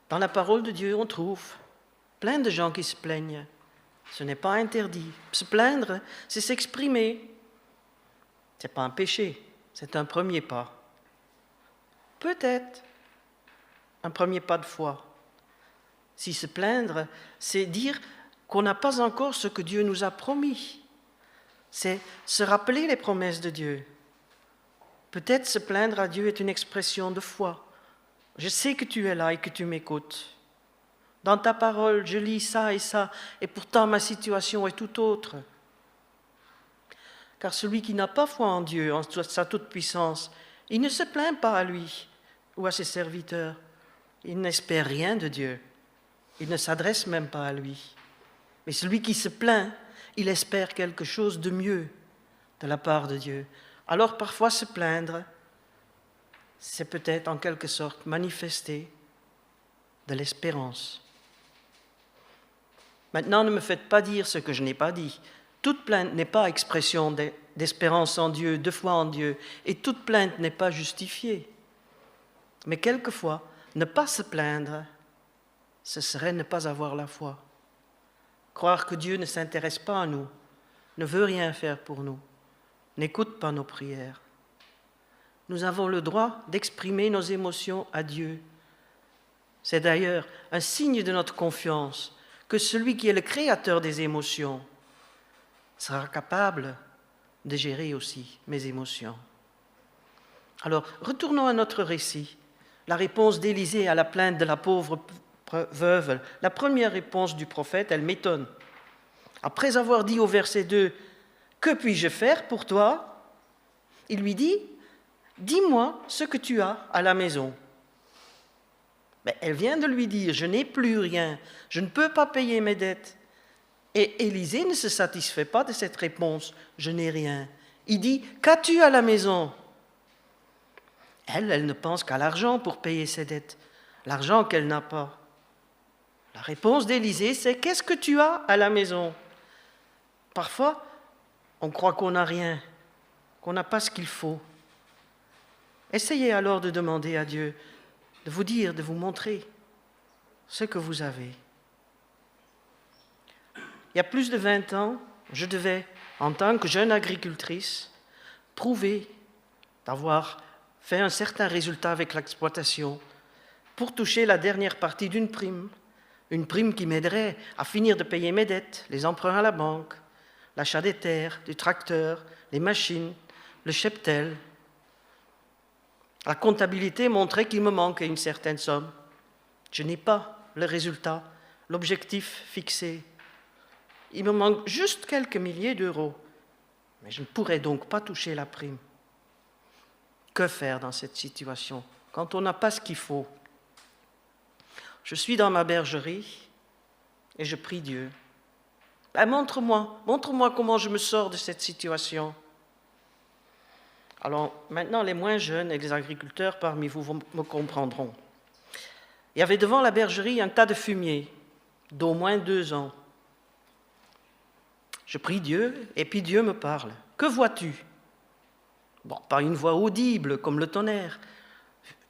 Dans la parole de Dieu, on trouve plein de gens qui se plaignent. Ce n'est pas interdit. Se plaindre, c'est s'exprimer. Ce n'est pas un péché, c'est un premier pas. Peut-être un premier pas de foi. Si se plaindre, c'est dire qu'on n'a pas encore ce que Dieu nous a promis. C'est se rappeler les promesses de Dieu. Peut-être se plaindre à Dieu est une expression de foi. Je sais que tu es là et que tu m'écoutes. Dans ta parole, je lis ça, et pourtant ma situation est tout autre. Car celui qui n'a pas foi en Dieu, en sa toute-puissance, il ne se plaint pas à lui ou à ses serviteurs. Il n'espère rien de Dieu. Il ne s'adresse même pas à lui. Mais celui qui se plaint, il espère quelque chose de mieux de la part de Dieu. Alors parfois se plaindre, c'est peut-être en quelque sorte manifester de l'espérance. Maintenant, ne me faites pas dire ce que je n'ai pas dit. Toute plainte n'est pas expression d'espérance en Dieu, de foi en Dieu, et toute plainte n'est pas justifiée. Mais quelquefois, ne pas se plaindre, ce serait ne pas avoir la foi. Croire que Dieu ne s'intéresse pas à nous, ne veut rien faire pour nous, n'écoute pas nos prières. Nous avons le droit d'exprimer nos émotions à Dieu. C'est d'ailleurs un signe de notre confiance que celui qui est le créateur des émotions sera capable de gérer aussi mes émotions. Alors, retournons à notre récit. La réponse d'Élisée à la plainte de la pauvre veuve, la première réponse du prophète, elle m'étonne. Après avoir dit au verset 2, « Que puis-je faire pour toi ?» il lui dit, « Dis-moi ce que tu as à la maison. » Mais elle vient de lui dire, « Je n'ai plus rien, je ne peux pas payer mes dettes. » Et Élisée ne se satisfait pas de cette réponse, « Je n'ai rien. » Il dit, « Qu'as-tu à la maison ?» Elle ne pense qu'à l'argent pour payer ses dettes, l'argent qu'elle n'a pas. La réponse d'Élisée, c'est « Qu'est-ce que tu as à la maison ?» Parfois, on croit qu'on n'a rien, qu'on n'a pas ce qu'il faut. Essayez alors de demander à Dieu de vous dire, de vous montrer ce que vous avez. Il y a plus de 20 ans, je devais, en tant que jeune agricultrice, prouver d'avoir fait un certain résultat avec l'exploitation pour toucher la dernière partie d'une prime. Une prime qui m'aiderait à finir de payer mes dettes, les emprunts à la banque, l'achat des terres, du tracteur, les machines, le cheptel. La comptabilité montrait qu'il me manquait une certaine somme. Je n'ai pas le résultat, l'objectif fixé. Il me manque juste quelques milliers d'euros, mais je ne pourrais donc pas toucher la prime. Que faire dans cette situation quand on n'a pas ce qu'il faut? Je suis dans ma bergerie et je prie Dieu. Montre-moi comment je me sors de cette situation. Alors maintenant, les moins jeunes et les agriculteurs parmi vous me comprendront. Il y avait devant la bergerie un tas de fumier d'au moins 2 ans. Je prie Dieu et puis Dieu me parle. Que vois-tu? Bon, pas une voix audible comme le tonnerre,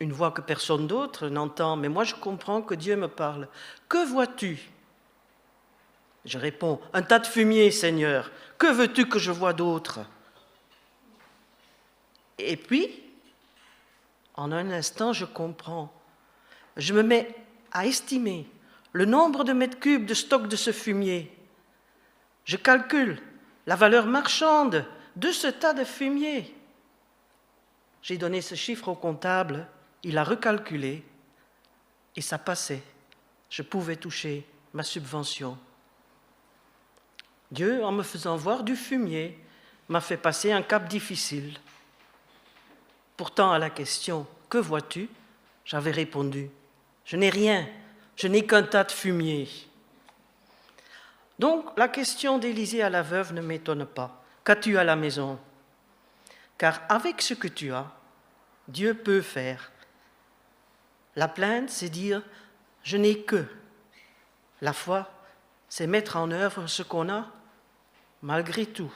une voix que personne d'autre n'entend, mais moi je comprends que Dieu me parle. Que vois-tu? Je réponds, un tas de fumier, Seigneur. Que veux-tu que je voie d'autre? Et puis, en un instant, je comprends. Je me mets à estimer le nombre de mètres cubes de stock de ce fumier. Je calcule la valeur marchande de ce tas de fumier. J'ai donné ce chiffre au comptable, il a recalculé et ça passait. Je pouvais toucher ma subvention. Dieu, en me faisant voir du fumier, m'a fait passer un cap difficile. Pourtant, à la question « Que vois-tu ?» j'avais répondu « Je n'ai rien, je n'ai qu'un tas de fumier. » Donc, la question d'Élisée à la veuve ne m'étonne pas. Qu'as-tu à la maison? Car avec ce que tu as, Dieu peut faire. La plainte, c'est dire « Je n'ai que ». La foi, c'est mettre en œuvre ce qu'on a, malgré tout.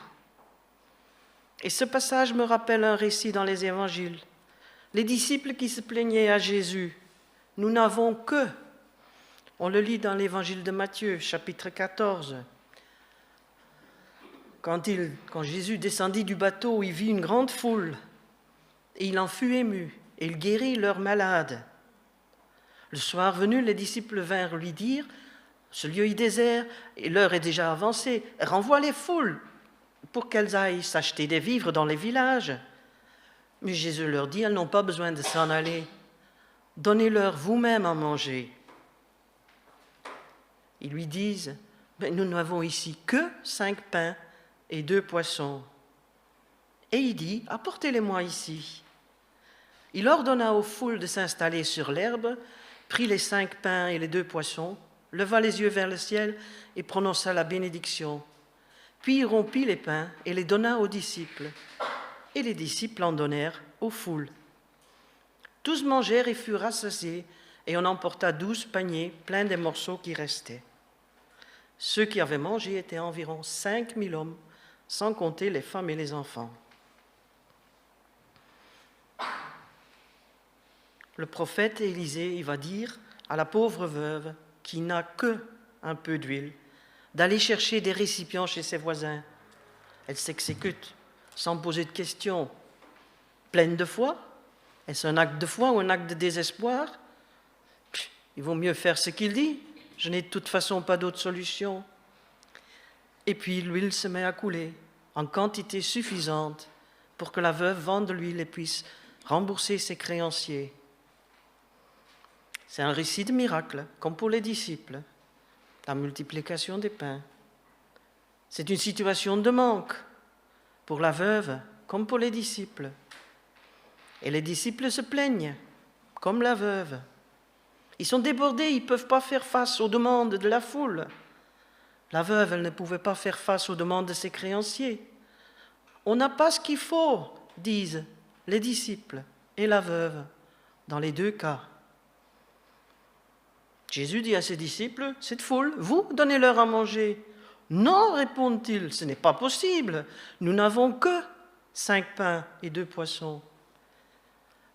Et ce passage me rappelle un récit dans les évangiles. Les disciples qui se plaignaient à Jésus, « Nous n'avons que ». On le lit dans l'évangile de Matthieu, chapitre 14. Quand Jésus descendit du bateau, il vit une grande foule, et il en fut ému, et il guérit leurs malades. Le soir venu, les disciples vinrent lui dire « Ce lieu est désert, et l'heure est déjà avancée, renvoie les foules pour qu'elles aillent s'acheter des vivres dans les villages. » Mais Jésus leur dit « Elles n'ont pas besoin de s'en aller, donnez-leur vous-même à manger. » Ils lui disent « Nous n'avons ici que 5 pains et 2 poissons. » Et il dit « Apportez-les-moi ici. » Il ordonna aux foules de s'installer sur l'herbe, prit les 5 pains et les 2 poissons, leva les yeux vers le ciel et prononça la bénédiction. Puis il rompit les pains et les donna aux disciples. Et les disciples en donnèrent aux foules. Tous mangèrent et furent rassasiés, et on emporta 12 paniers pleins des morceaux qui restaient. Ceux qui avaient mangé étaient environ 5000 hommes, sans compter les femmes et les enfants. Le prophète Élisée, il va dire à la pauvre veuve qui n'a que un peu d'huile, d'aller chercher des récipients chez ses voisins. Elle s'exécute sans poser de questions, pleine de foi. Est-ce un acte de foi ou un acte de désespoir? Il vaut mieux faire ce qu'il dit. Je n'ai de toute façon pas d'autre solution. Et puis l'huile se met à couler en quantité suffisante pour que la veuve vende l'huile et puisse rembourser ses créanciers. C'est un récit de miracle, comme pour les disciples, la multiplication des pains. C'est une situation de manque pour la veuve, comme pour les disciples. Et les disciples se plaignent, comme la veuve. Ils sont débordés, ils ne peuvent pas faire face aux demandes de la foule. La veuve, elle ne pouvait pas faire face aux demandes de ses créanciers. On n'a pas ce qu'il faut, disent les disciples et la veuve, dans les 2 cas. Jésus dit à ses disciples, cette foule, vous donnez-leur à manger. Non, répondent-ils, ce n'est pas possible. Nous n'avons que 5 pains et 2 poissons.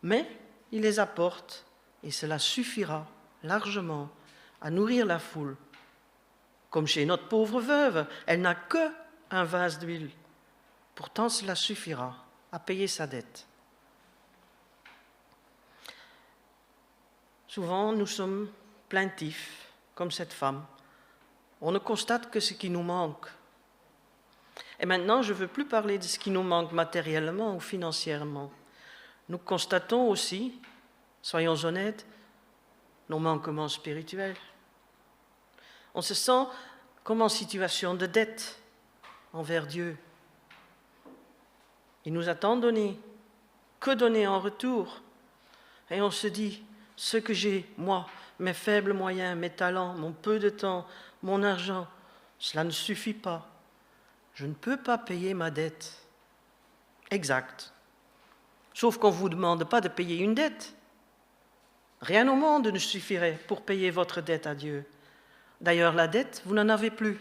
Mais il les apporte et cela suffira largement à nourrir la foule. Comme chez notre pauvre veuve, elle n'a que un vase d'huile. Pourtant, cela suffira à payer sa dette. Souvent, nous sommes plaintifs, comme cette femme. On ne constate que ce qui nous manque. Et maintenant, je ne veux plus parler de ce qui nous manque matériellement ou financièrement. Nous constatons aussi, soyons honnêtes, nos manquements spirituels. On se sent comme en situation de dette envers Dieu. Il nous a tant donné, que donner en retour? Et on se dit, ce que j'ai, moi, mes faibles moyens, mes talents, mon peu de temps, mon argent, cela ne suffit pas. Je ne peux pas payer ma dette. Exact. Sauf qu'on ne vous demande pas de payer une dette. Rien au monde ne suffirait pour payer votre dette à Dieu. D'ailleurs, la dette, vous n'en avez plus.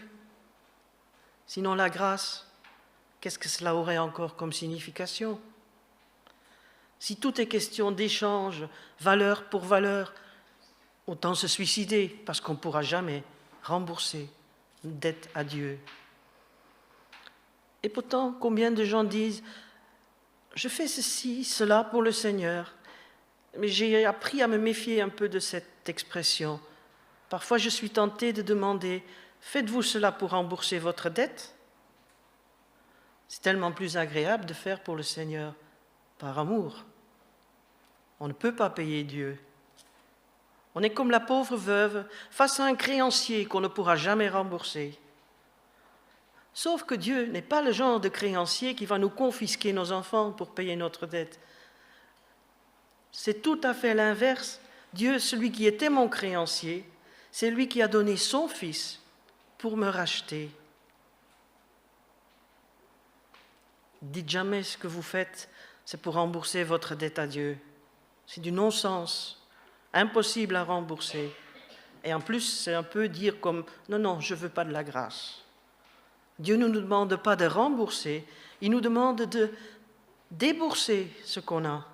Sinon, la grâce, qu'est-ce que cela aurait encore comme signification? Si tout est question d'échange, valeur pour valeur, autant se suicider parce qu'on ne pourra jamais rembourser une dette à Dieu. Et pourtant, combien de gens disent « Je fais ceci, cela pour le Seigneur ». Mais j'ai appris à me méfier un peu de cette expression. Parfois, je suis tentée de demander, faites-vous cela pour rembourser votre dette? C'est tellement plus agréable de faire pour le Seigneur par amour. On ne peut pas payer Dieu. On est comme la pauvre veuve face à un créancier qu'on ne pourra jamais rembourser. Sauf que Dieu n'est pas le genre de créancier qui va nous confisquer nos enfants pour payer notre dette. C'est tout à fait l'inverse. Dieu, celui qui était mon créancier, c'est lui qui a donné son Fils pour me racheter. Dites jamais ce que vous faites, c'est pour rembourser votre dette à Dieu. C'est du non-sens, impossible à rembourser. Et en plus, c'est un peu dire comme « non, non, je ne veux pas de la grâce ». Dieu ne nous demande pas de rembourser, il nous demande de débourser ce qu'on a.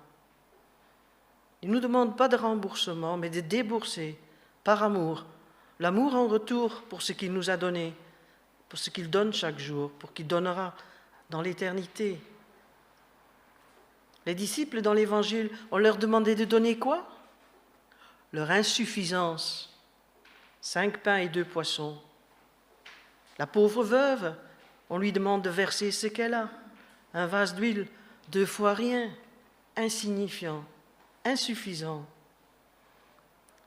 Il ne nous demande pas de remboursement, mais de débourser par amour. L'amour en retour pour ce qu'il nous a donné, pour ce qu'il donne chaque jour, pour qu'il donnera dans l'éternité. Les disciples dans l'Évangile, on leur demandait de donner quoi? Leur insuffisance. 5 pains et 2 poissons. La pauvre veuve, on lui demande de verser ce qu'elle a. Un vase d'huile, 2 fois rien, insignifiant, insuffisant.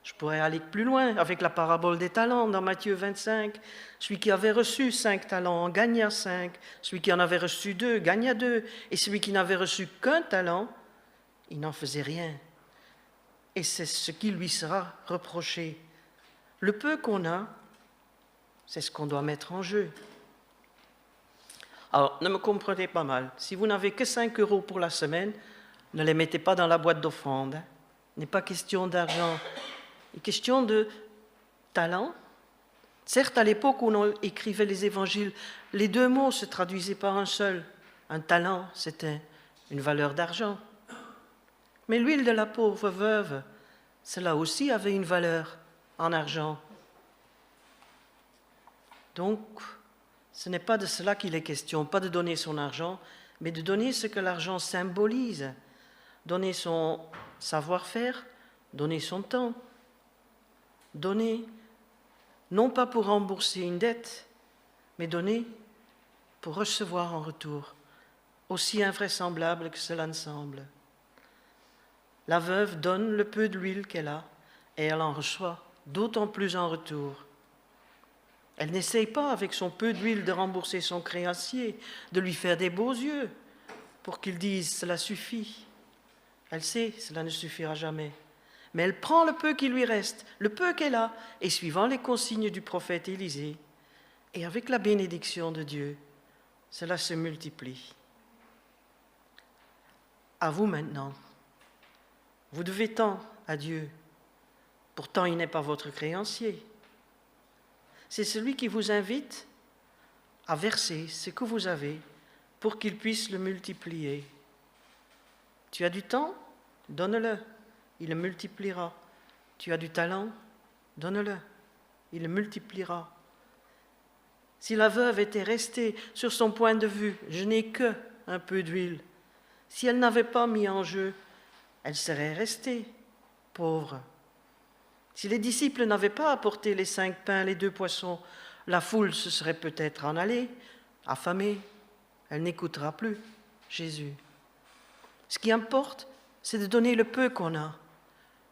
Je pourrais aller plus loin avec la parabole des talents dans Matthieu 25. Celui qui avait reçu 5 talents en gagna 5. Celui qui en avait reçu 2 gagna 2. Et celui qui n'avait reçu qu'un talent, il n'en faisait rien. Et c'est ce qui lui sera reproché. Le peu qu'on a, c'est ce qu'on doit mettre en jeu. Alors, ne me comprenez pas mal. Si vous n'avez que 5 € pour la semaine, ne les mettez pas dans la boîte d'offrande. Il n'est pas question d'argent. Il est question de talent. Certes, à l'époque où on écrivait les évangiles, les 2 mots se traduisaient par un seul. Un talent, c'était une valeur d'argent. Mais l'huile de la pauvre veuve, cela aussi avait une valeur en argent. Donc, ce n'est pas de cela qu'il est question, pas de donner son argent, mais de donner ce que l'argent symbolise, donner son savoir-faire, donner son temps, donner non pas pour rembourser une dette, mais donner pour recevoir en retour, aussi invraisemblable que cela ne semble. La veuve donne le peu d'huile qu'elle a et elle en reçoit d'autant plus en retour. Elle n'essaye pas avec son peu d'huile de rembourser son créancier, de lui faire des beaux yeux pour qu'il dise « cela suffit ». Elle sait, cela ne suffira jamais. Mais elle prend le peu qui lui reste, le peu qu'elle a, et suivant les consignes du prophète Élisée, et avec la bénédiction de Dieu, cela se multiplie. À vous maintenant. Vous devez tant à Dieu. Pourtant, il n'est pas votre créancier. C'est celui qui vous invite à verser ce que vous avez pour qu'il puisse le multiplier. Tu as du temps? Donne-le, il le multipliera. Tu as du talent? Donne-le, il le multipliera. Si la veuve était restée sur son point de vue, je n'ai que un peu d'huile, si elle n'avait pas mis en jeu, elle serait restée pauvre. Si les disciples n'avaient pas apporté les 5 pains, les 2 poissons, la foule se serait peut-être en allée, affamée. Elle n'écoutera plus Jésus. Ce qui importe, c'est de donner le peu qu'on a,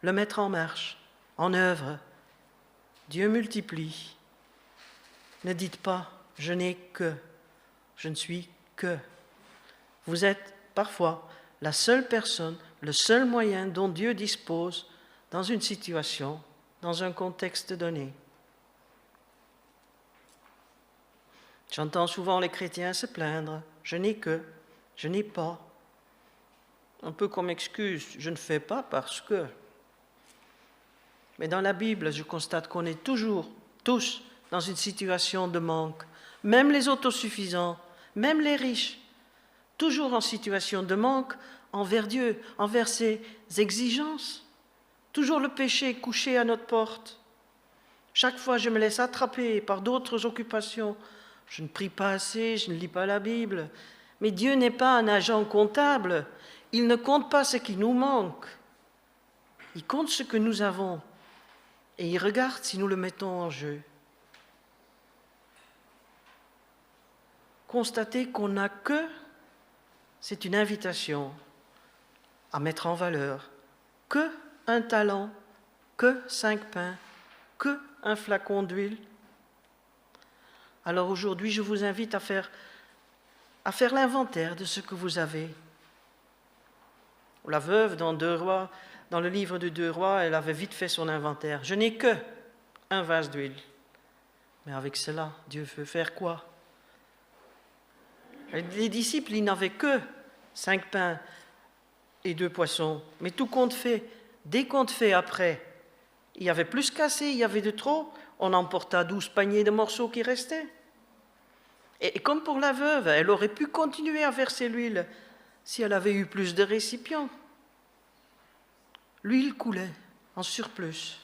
le mettre en marche, en œuvre. Dieu multiplie. Ne dites pas « je n'ai que »,« je ne suis que ». Vous êtes parfois la seule personne, le seul moyen dont Dieu dispose dans une situation, dans un contexte donné. J'entends souvent les chrétiens se plaindre « je n'ai que »,« je n'ai pas ». Un peu comme excuse « je ne fais pas parce que ». Mais dans la Bible, je constate qu'on est toujours, tous, dans une situation de manque. Même les autosuffisants, même les riches, toujours en situation de manque envers Dieu, envers ses exigences. Toujours le péché couché à notre porte. Chaque fois, je me laisse attraper par d'autres occupations. Je ne prie pas assez, je ne lis pas la Bible. Mais Dieu n'est pas un agent comptable. Il ne compte pas ce qui nous manque. Il compte ce que nous avons. et il regarde si nous le mettons en jeu. Constater qu'on n'a que, c'est une invitation à mettre en valeur, que un talent, que 5 pains, que un flacon d'huile. Alors aujourd'hui, je vous invite à faire l'inventaire de ce que vous avez. La veuve, dans le livre de 2 Rois, elle avait vite fait son inventaire. Je n'ai que un vase d'huile. Mais avec cela, Dieu veut faire quoi? Les disciples, ils n'avaient que 5 pains et 2 poissons. Mais tout compte fait, dès compte fait après, il y avait plus qu'assez, il y avait de trop, on emporta 12 paniers de morceaux qui restaient. Et comme pour la veuve, elle aurait pu continuer à verser l'huile si elle avait eu plus de récipients. L'huile coulait en surplus.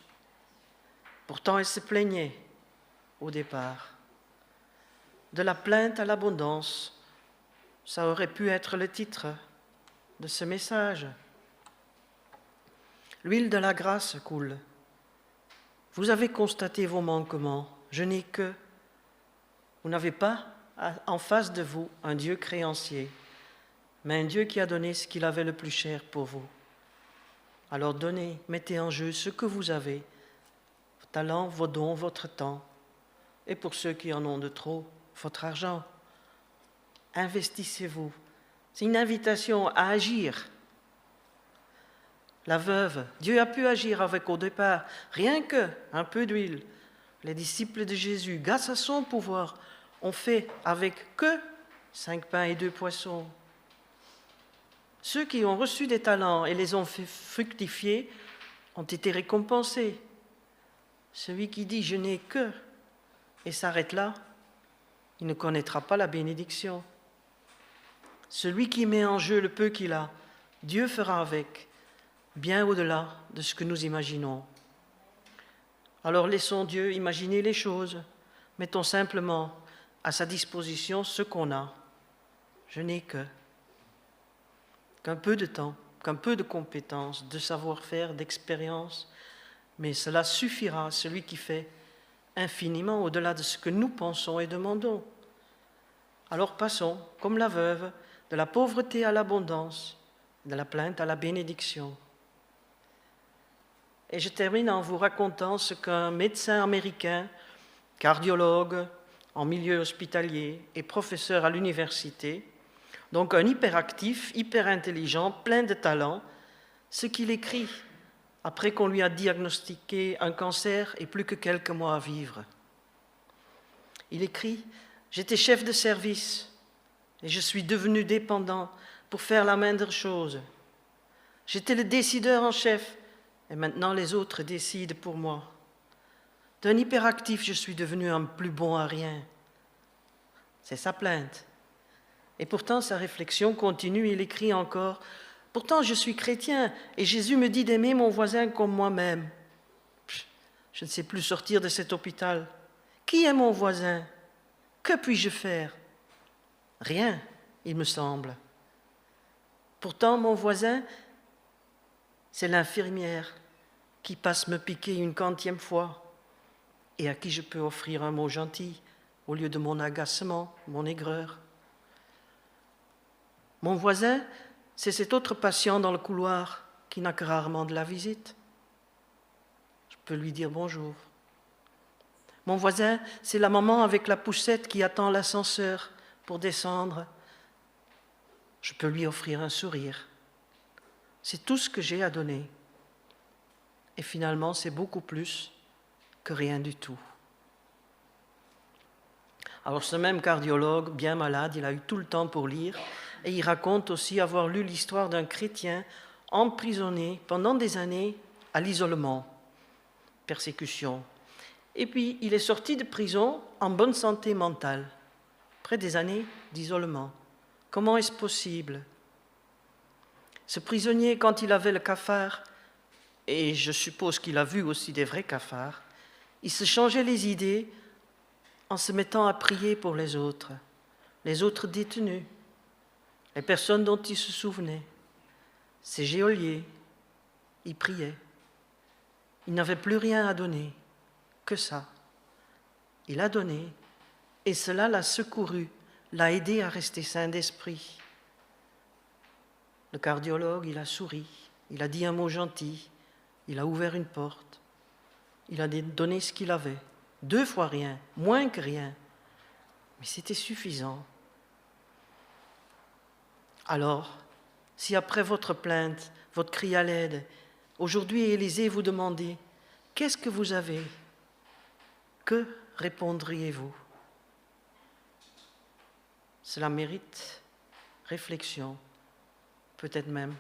Pourtant, elle se plaignait au départ. De la plainte à l'abondance, ça aurait pu être le titre de ce message. L'huile de la grâce coule. Vous avez constaté vos manquements. Je n'ai que. Vous n'avez pas en face de vous un Dieu créancier, mais un Dieu qui a donné ce qu'il avait le plus cher pour vous. Alors donnez, mettez en jeu ce que vous avez, vos talents, vos dons, votre temps, et pour ceux qui en ont de trop, votre argent. Investissez-vous. C'est une invitation à agir. La veuve, Dieu a pu agir avec au départ rien que un peu d'huile. Les disciples de Jésus, grâce à son pouvoir, ont fait avec que 5 pains et 2 poissons. Ceux qui ont reçu des talents et les ont fait fructifier ont été récompensés. Celui qui dit « je n'ai que » et s'arrête là, il ne connaîtra pas la bénédiction. Celui qui met en jeu le peu qu'il a, Dieu fera avec, bien au-delà de ce que nous imaginons. Alors laissons Dieu imaginer les choses, mettons simplement à sa disposition ce qu'on a. Je n'ai qu'un peu de temps, qu'un peu de compétences, de savoir-faire, d'expérience, mais cela suffira à celui qui fait infiniment au-delà de ce que nous pensons et demandons. Alors passons, comme la veuve, de la pauvreté à l'abondance, de la plainte à la bénédiction. Et je termine en vous racontant ce qu'un médecin américain, cardiologue en milieu hospitalier et professeur à l'université, donc un hyperactif, hyper intelligent, plein de talent, ce qu'il écrit après qu'on lui a diagnostiqué un cancer et plus que quelques mois à vivre. Il écrit « J'étais chef de service et je suis devenu dépendant pour faire la moindre chose. J'étais le décideur en chef et maintenant les autres décident pour moi. D'un hyperactif, je suis devenu un plus bon à rien. » C'est sa plainte. Et pourtant, sa réflexion continue, il écrit encore « Pourtant, je suis chrétien et Jésus me dit d'aimer mon voisin comme moi-même. Je ne sais plus sortir de cet hôpital. Qui est mon voisin? Que puis-je faire? Rien, il me semble. Pourtant, mon voisin, c'est l'infirmière qui passe me piquer une 40e fois et à qui je peux offrir un mot gentil au lieu de mon agacement, mon aigreur. Mon voisin, c'est cet autre patient dans le couloir qui n'a que rarement de la visite. Je peux lui dire bonjour. Mon voisin, c'est la maman avec la poussette qui attend l'ascenseur pour descendre. Je peux lui offrir un sourire. C'est tout ce que j'ai à donner. Et finalement, c'est beaucoup plus que rien du tout. Alors ce même cardiologue, bien malade, il a eu tout le temps pour lire, et il raconte aussi avoir lu l'histoire d'un chrétien emprisonné pendant des années à l'isolement, persécution. Et puis il est sorti de prison en bonne santé mentale, après des années d'isolement. Comment est-ce possible? Ce prisonnier, quand il avait le cafard, et je suppose qu'il a vu aussi des vrais cafards, il se changeait les idées en se mettant à prier pour les autres détenus, les personnes dont il se souvenait. Ces geôliers, il priait. Il n'avait plus rien à donner, que ça. Il a donné, et cela l'a secouru, l'a aidé à rester sain d'esprit. Le cardiologue, il a souri, il a dit un mot gentil, il a ouvert une porte, il a donné ce qu'il avait, 2 fois rien, moins que rien, mais c'était suffisant. Alors, si après votre plainte, votre cri à l'aide, aujourd'hui Élisée vous demandait « Qu'est-ce que vous avez ?» Que répondriez-vous? Cela mérite réflexion, peut-être même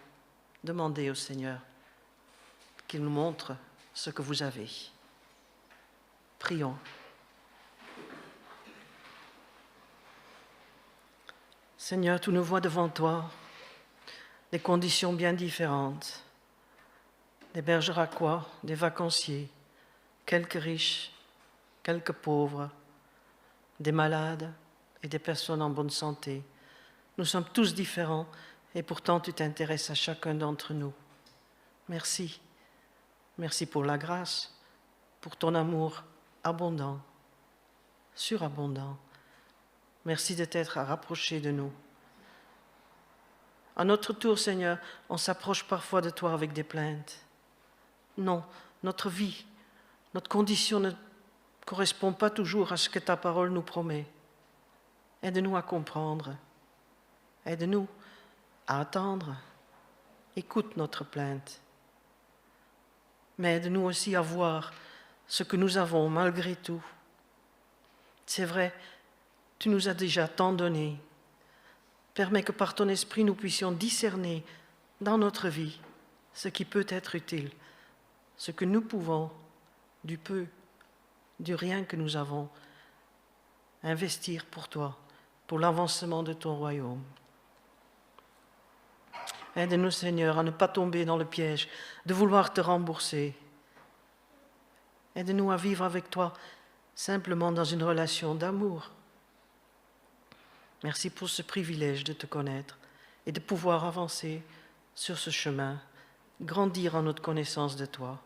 demander au Seigneur qu'il nous montre ce que vous avez. Prions. Seigneur, tu nous vois devant toi, des conditions bien différentes, des bergeracois, des vacanciers, quelques riches, quelques pauvres, des malades et des personnes en bonne santé. Nous sommes tous différents et pourtant tu t'intéresses à chacun d'entre nous. Merci. Merci pour la grâce, pour ton amour abondant, surabondant. Merci de t'être rapproché de nous. À notre tour, Seigneur, on s'approche parfois de toi avec des plaintes. Non, notre vie, notre condition ne correspond pas toujours à ce que ta parole nous promet. Aide-nous à comprendre. Aide-nous à attendre. Écoute notre plainte. Mais aide-nous aussi à voir ce que nous avons malgré tout. C'est vrai, tu nous as déjà tant donné. Permets que par ton esprit nous puissions discerner dans notre vie ce qui peut être utile, ce que nous pouvons, du peu, du rien que nous avons, investir pour toi, pour l'avancement de ton royaume. Aide-nous, Seigneur, à ne pas tomber dans le piège de vouloir te rembourser. Aide-nous à vivre avec toi simplement dans une relation d'amour. Merci pour ce privilège de te connaître et de pouvoir avancer sur ce chemin, grandir en notre connaissance de toi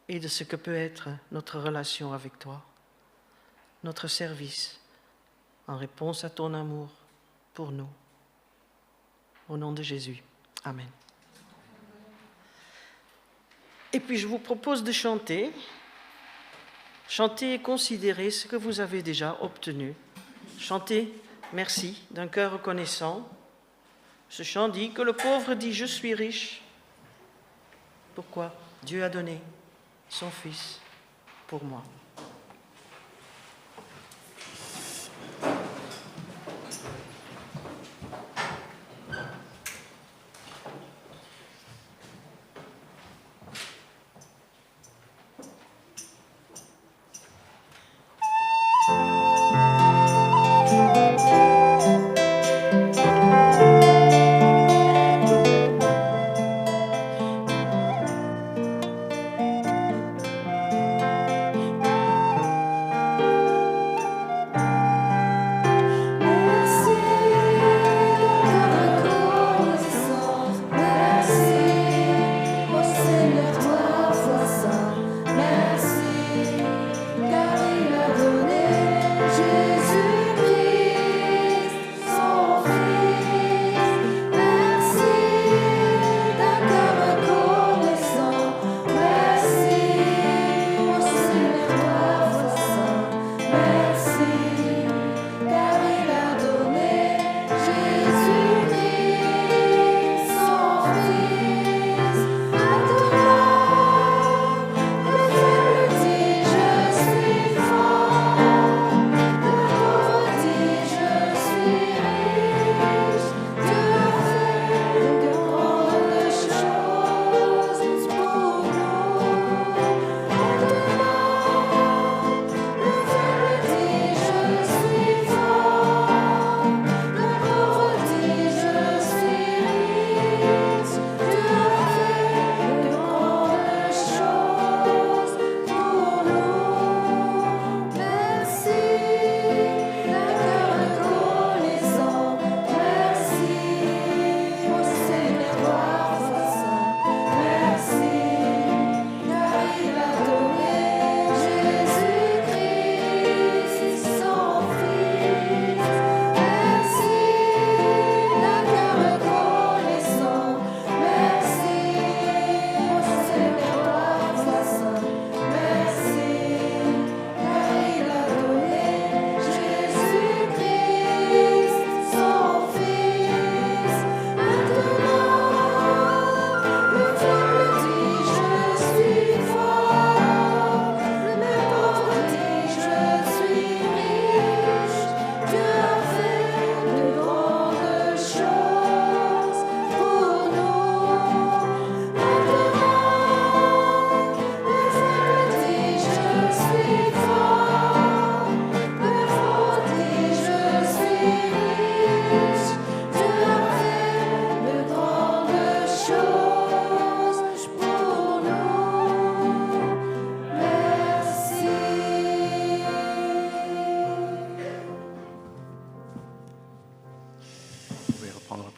et de ce que peut être notre relation avec toi, notre service en réponse à ton amour pour nous. Au nom de Jésus. Amen. Et puis je vous propose de chanter. Chantez et considérez ce que vous avez déjà obtenu. Chantez merci d'un cœur reconnaissant. Ce chant dit que le pauvre dit « Je suis riche ». Pourquoi? Dieu a donné son Fils pour moi. Car il a donné Jésus-Christ.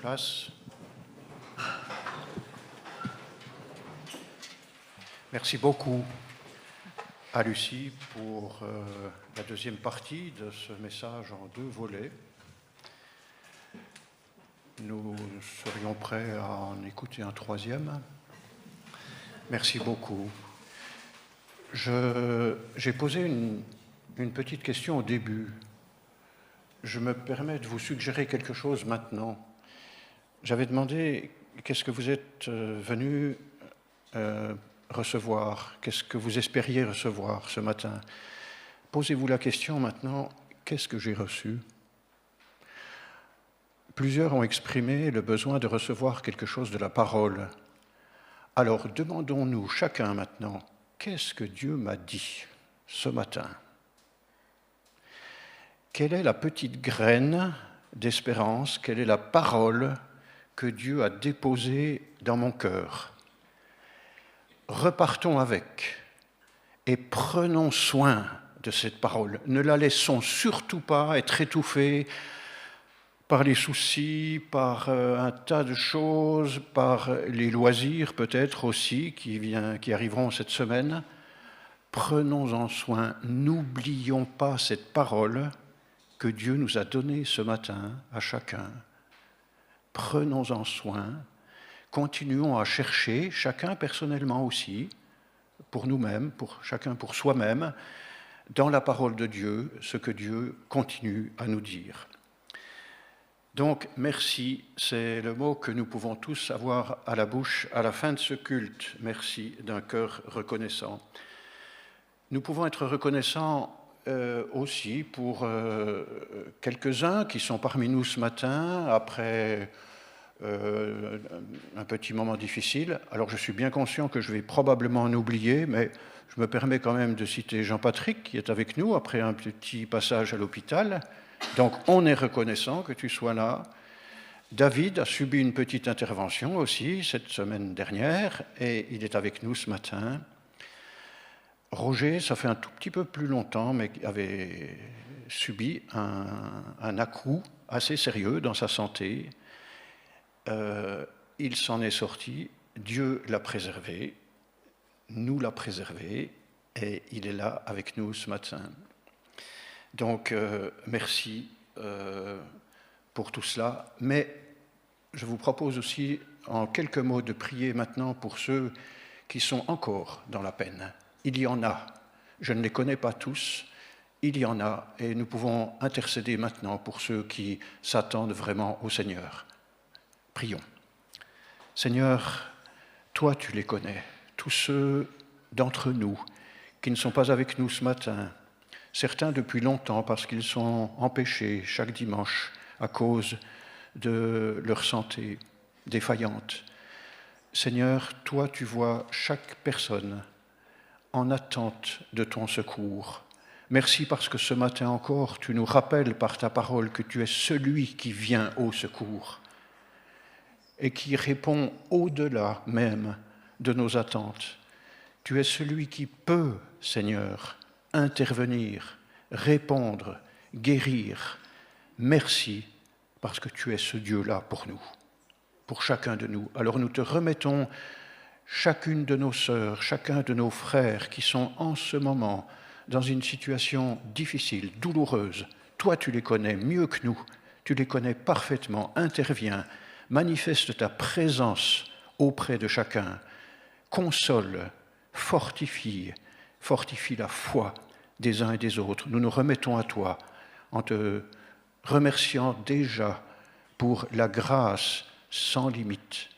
place. Merci beaucoup à Lucie pour la deuxième partie de ce message en 2 volets. Nous serions prêts à en écouter un 3e. Merci beaucoup. J'ai posé une petite question au début. Je me permets de vous suggérer quelque chose maintenant. J'avais demandé qu'est-ce que vous êtes venu recevoir, qu'est-ce que vous espériez recevoir ce matin. Posez-vous la question maintenant, qu'est-ce que j'ai reçu ? Plusieurs ont exprimé le besoin de recevoir quelque chose de la parole. Alors demandons-nous chacun maintenant, qu'est-ce que Dieu m'a dit ce matin ? Quelle est la petite graine d'espérance, quelle est la parole que Dieu a déposée dans mon cœur ? Repartons avec et prenons soin de cette parole. Ne la laissons surtout pas être étouffée par les soucis, par un tas de choses, par les loisirs peut-être aussi qui arriveront cette semaine. Prenons-en soin, n'oublions pas cette parole que Dieu nous a donnée ce matin à chacun. Prenons-en soin, continuons à chercher, chacun personnellement aussi, pour nous-mêmes, chacun pour soi-même, dans la parole de Dieu, ce que Dieu continue à nous dire. Donc, merci, c'est le mot que nous pouvons tous avoir à la bouche à la fin de ce culte. Merci d'un cœur reconnaissant. Nous pouvons être reconnaissants aussi pour quelques-uns qui sont parmi nous ce matin, après un petit moment difficile. Alors, je suis bien conscient que je vais probablement en oublier, mais je me permets quand même de citer Jean-Patrick, qui est avec nous après un petit passage à l'hôpital. Donc, on est reconnaissant que tu sois là. David a subi une petite intervention aussi cette semaine dernière et il est avec nous ce matin. Roger, ça fait un tout petit peu plus longtemps, mais avait subi un à-coup assez sérieux dans sa santé. Il s'en est sorti, Dieu l'a préservé, nous l'a préservé et il est là avec nous ce matin. Donc, merci pour tout cela. Mais je vous propose aussi, en quelques mots, de prier maintenant pour ceux qui sont encore dans la peine. Il y en a. Je ne les connais pas tous. Il y en a. Et nous pouvons intercéder maintenant pour ceux qui s'attendent vraiment au Seigneur. Prions. Seigneur, toi, tu les connais. Tous ceux d'entre nous qui ne sont pas avec nous ce matin, certains depuis longtemps parce qu'ils sont empêchés chaque dimanche à cause de leur santé défaillante. Seigneur, toi tu vois chaque personne en attente de ton secours. Merci parce que ce matin encore, tu nous rappelles par ta parole que tu es celui qui vient au secours et qui répond au-delà même de nos attentes. Tu es celui qui peut, Seigneur, intervenir, répondre, guérir. Merci parce que tu es ce Dieu-là pour nous, pour chacun de nous. Alors nous te remettons chacune de nos sœurs, chacun de nos frères qui sont en ce moment dans une situation difficile, douloureuse. Toi, tu les connais mieux que nous, tu les connais parfaitement. Interviens, manifeste ta présence auprès de chacun. Console, fortifie la foi des uns et des autres. Nous nous remettons à toi en te remerciant déjà pour la grâce sans limite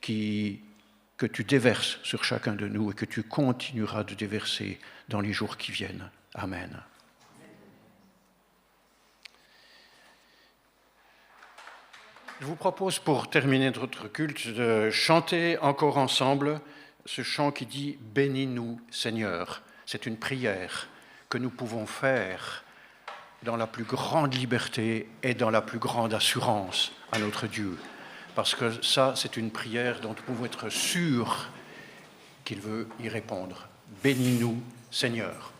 que tu déverses sur chacun de nous et que tu continueras de déverser dans les jours qui viennent. Amen. Je vous propose pour terminer notre culte de chanter encore ensemble ce chant qui dit « Bénis-nous Seigneur ». C'est une prière que nous pouvons faire dans la plus grande liberté et dans la plus grande assurance à notre Dieu. Parce que ça, c'est une prière dont nous pouvons être sûrs qu'il veut y répondre. Bénis-nous, Seigneur.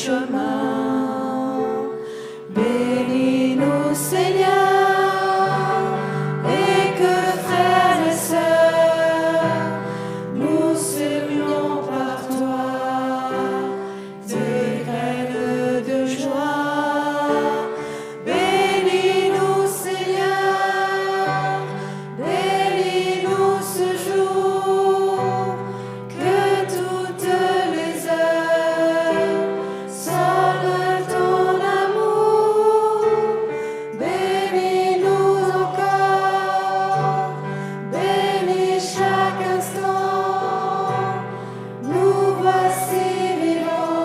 chemin. Bénis-nous, Seigneur, et que frères et sœurs, nous semions par toi des graines de joie. Bénis-nous, Seigneur, bénis-nous ce jour, que toutes les heures sonnent ton amour. Bénis-nous encore, bénis chaque instant. Nous voici vivants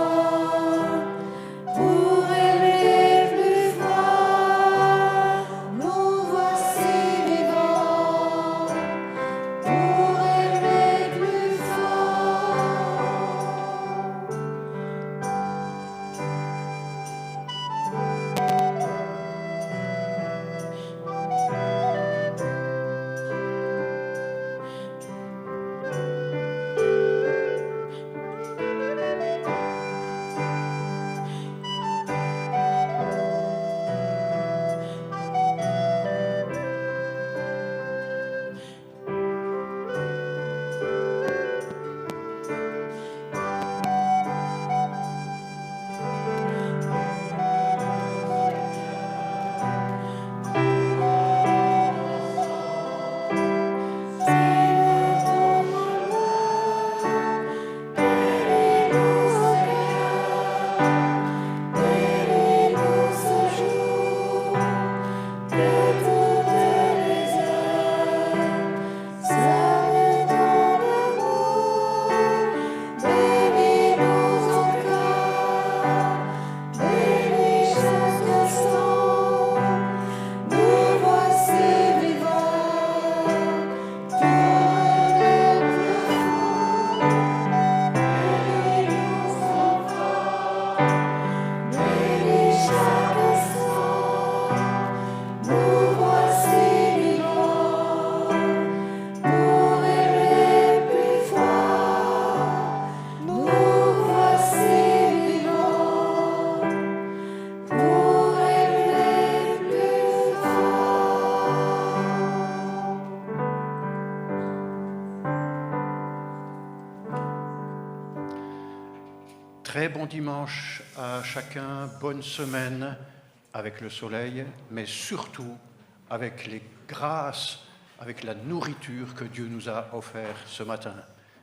pour aimer plus fort. Nous voici vivants pour aimer plus fort. Bénis-nous ce jour, que toutes les heures sonnent ton amour. Bénis-nous encore, bénis chaque instant. Nous voici vivants pour aimer plus fort. Bénis-nous encore, bénis chaque instant. Nous voici vivants pour aimer plus fort. Nous voici vivants pour aimer plus fort. Très bon dimanche à chacun, bonne semaine avec le soleil, mais surtout avec les grâces, avec la nourriture que Dieu nous a offert ce matin.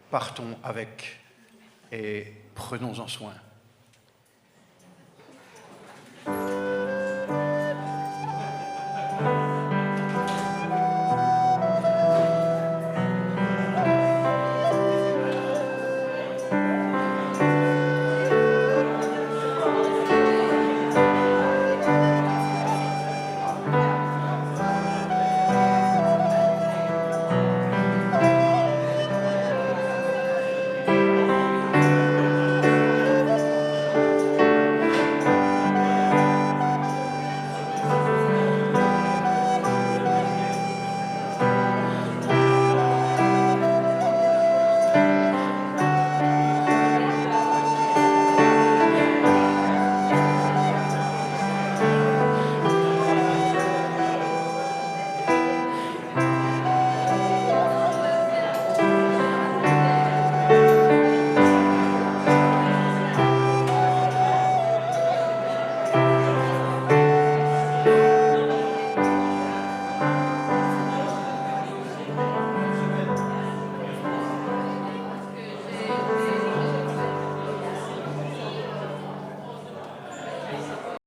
Partons avec et prenons-en soin.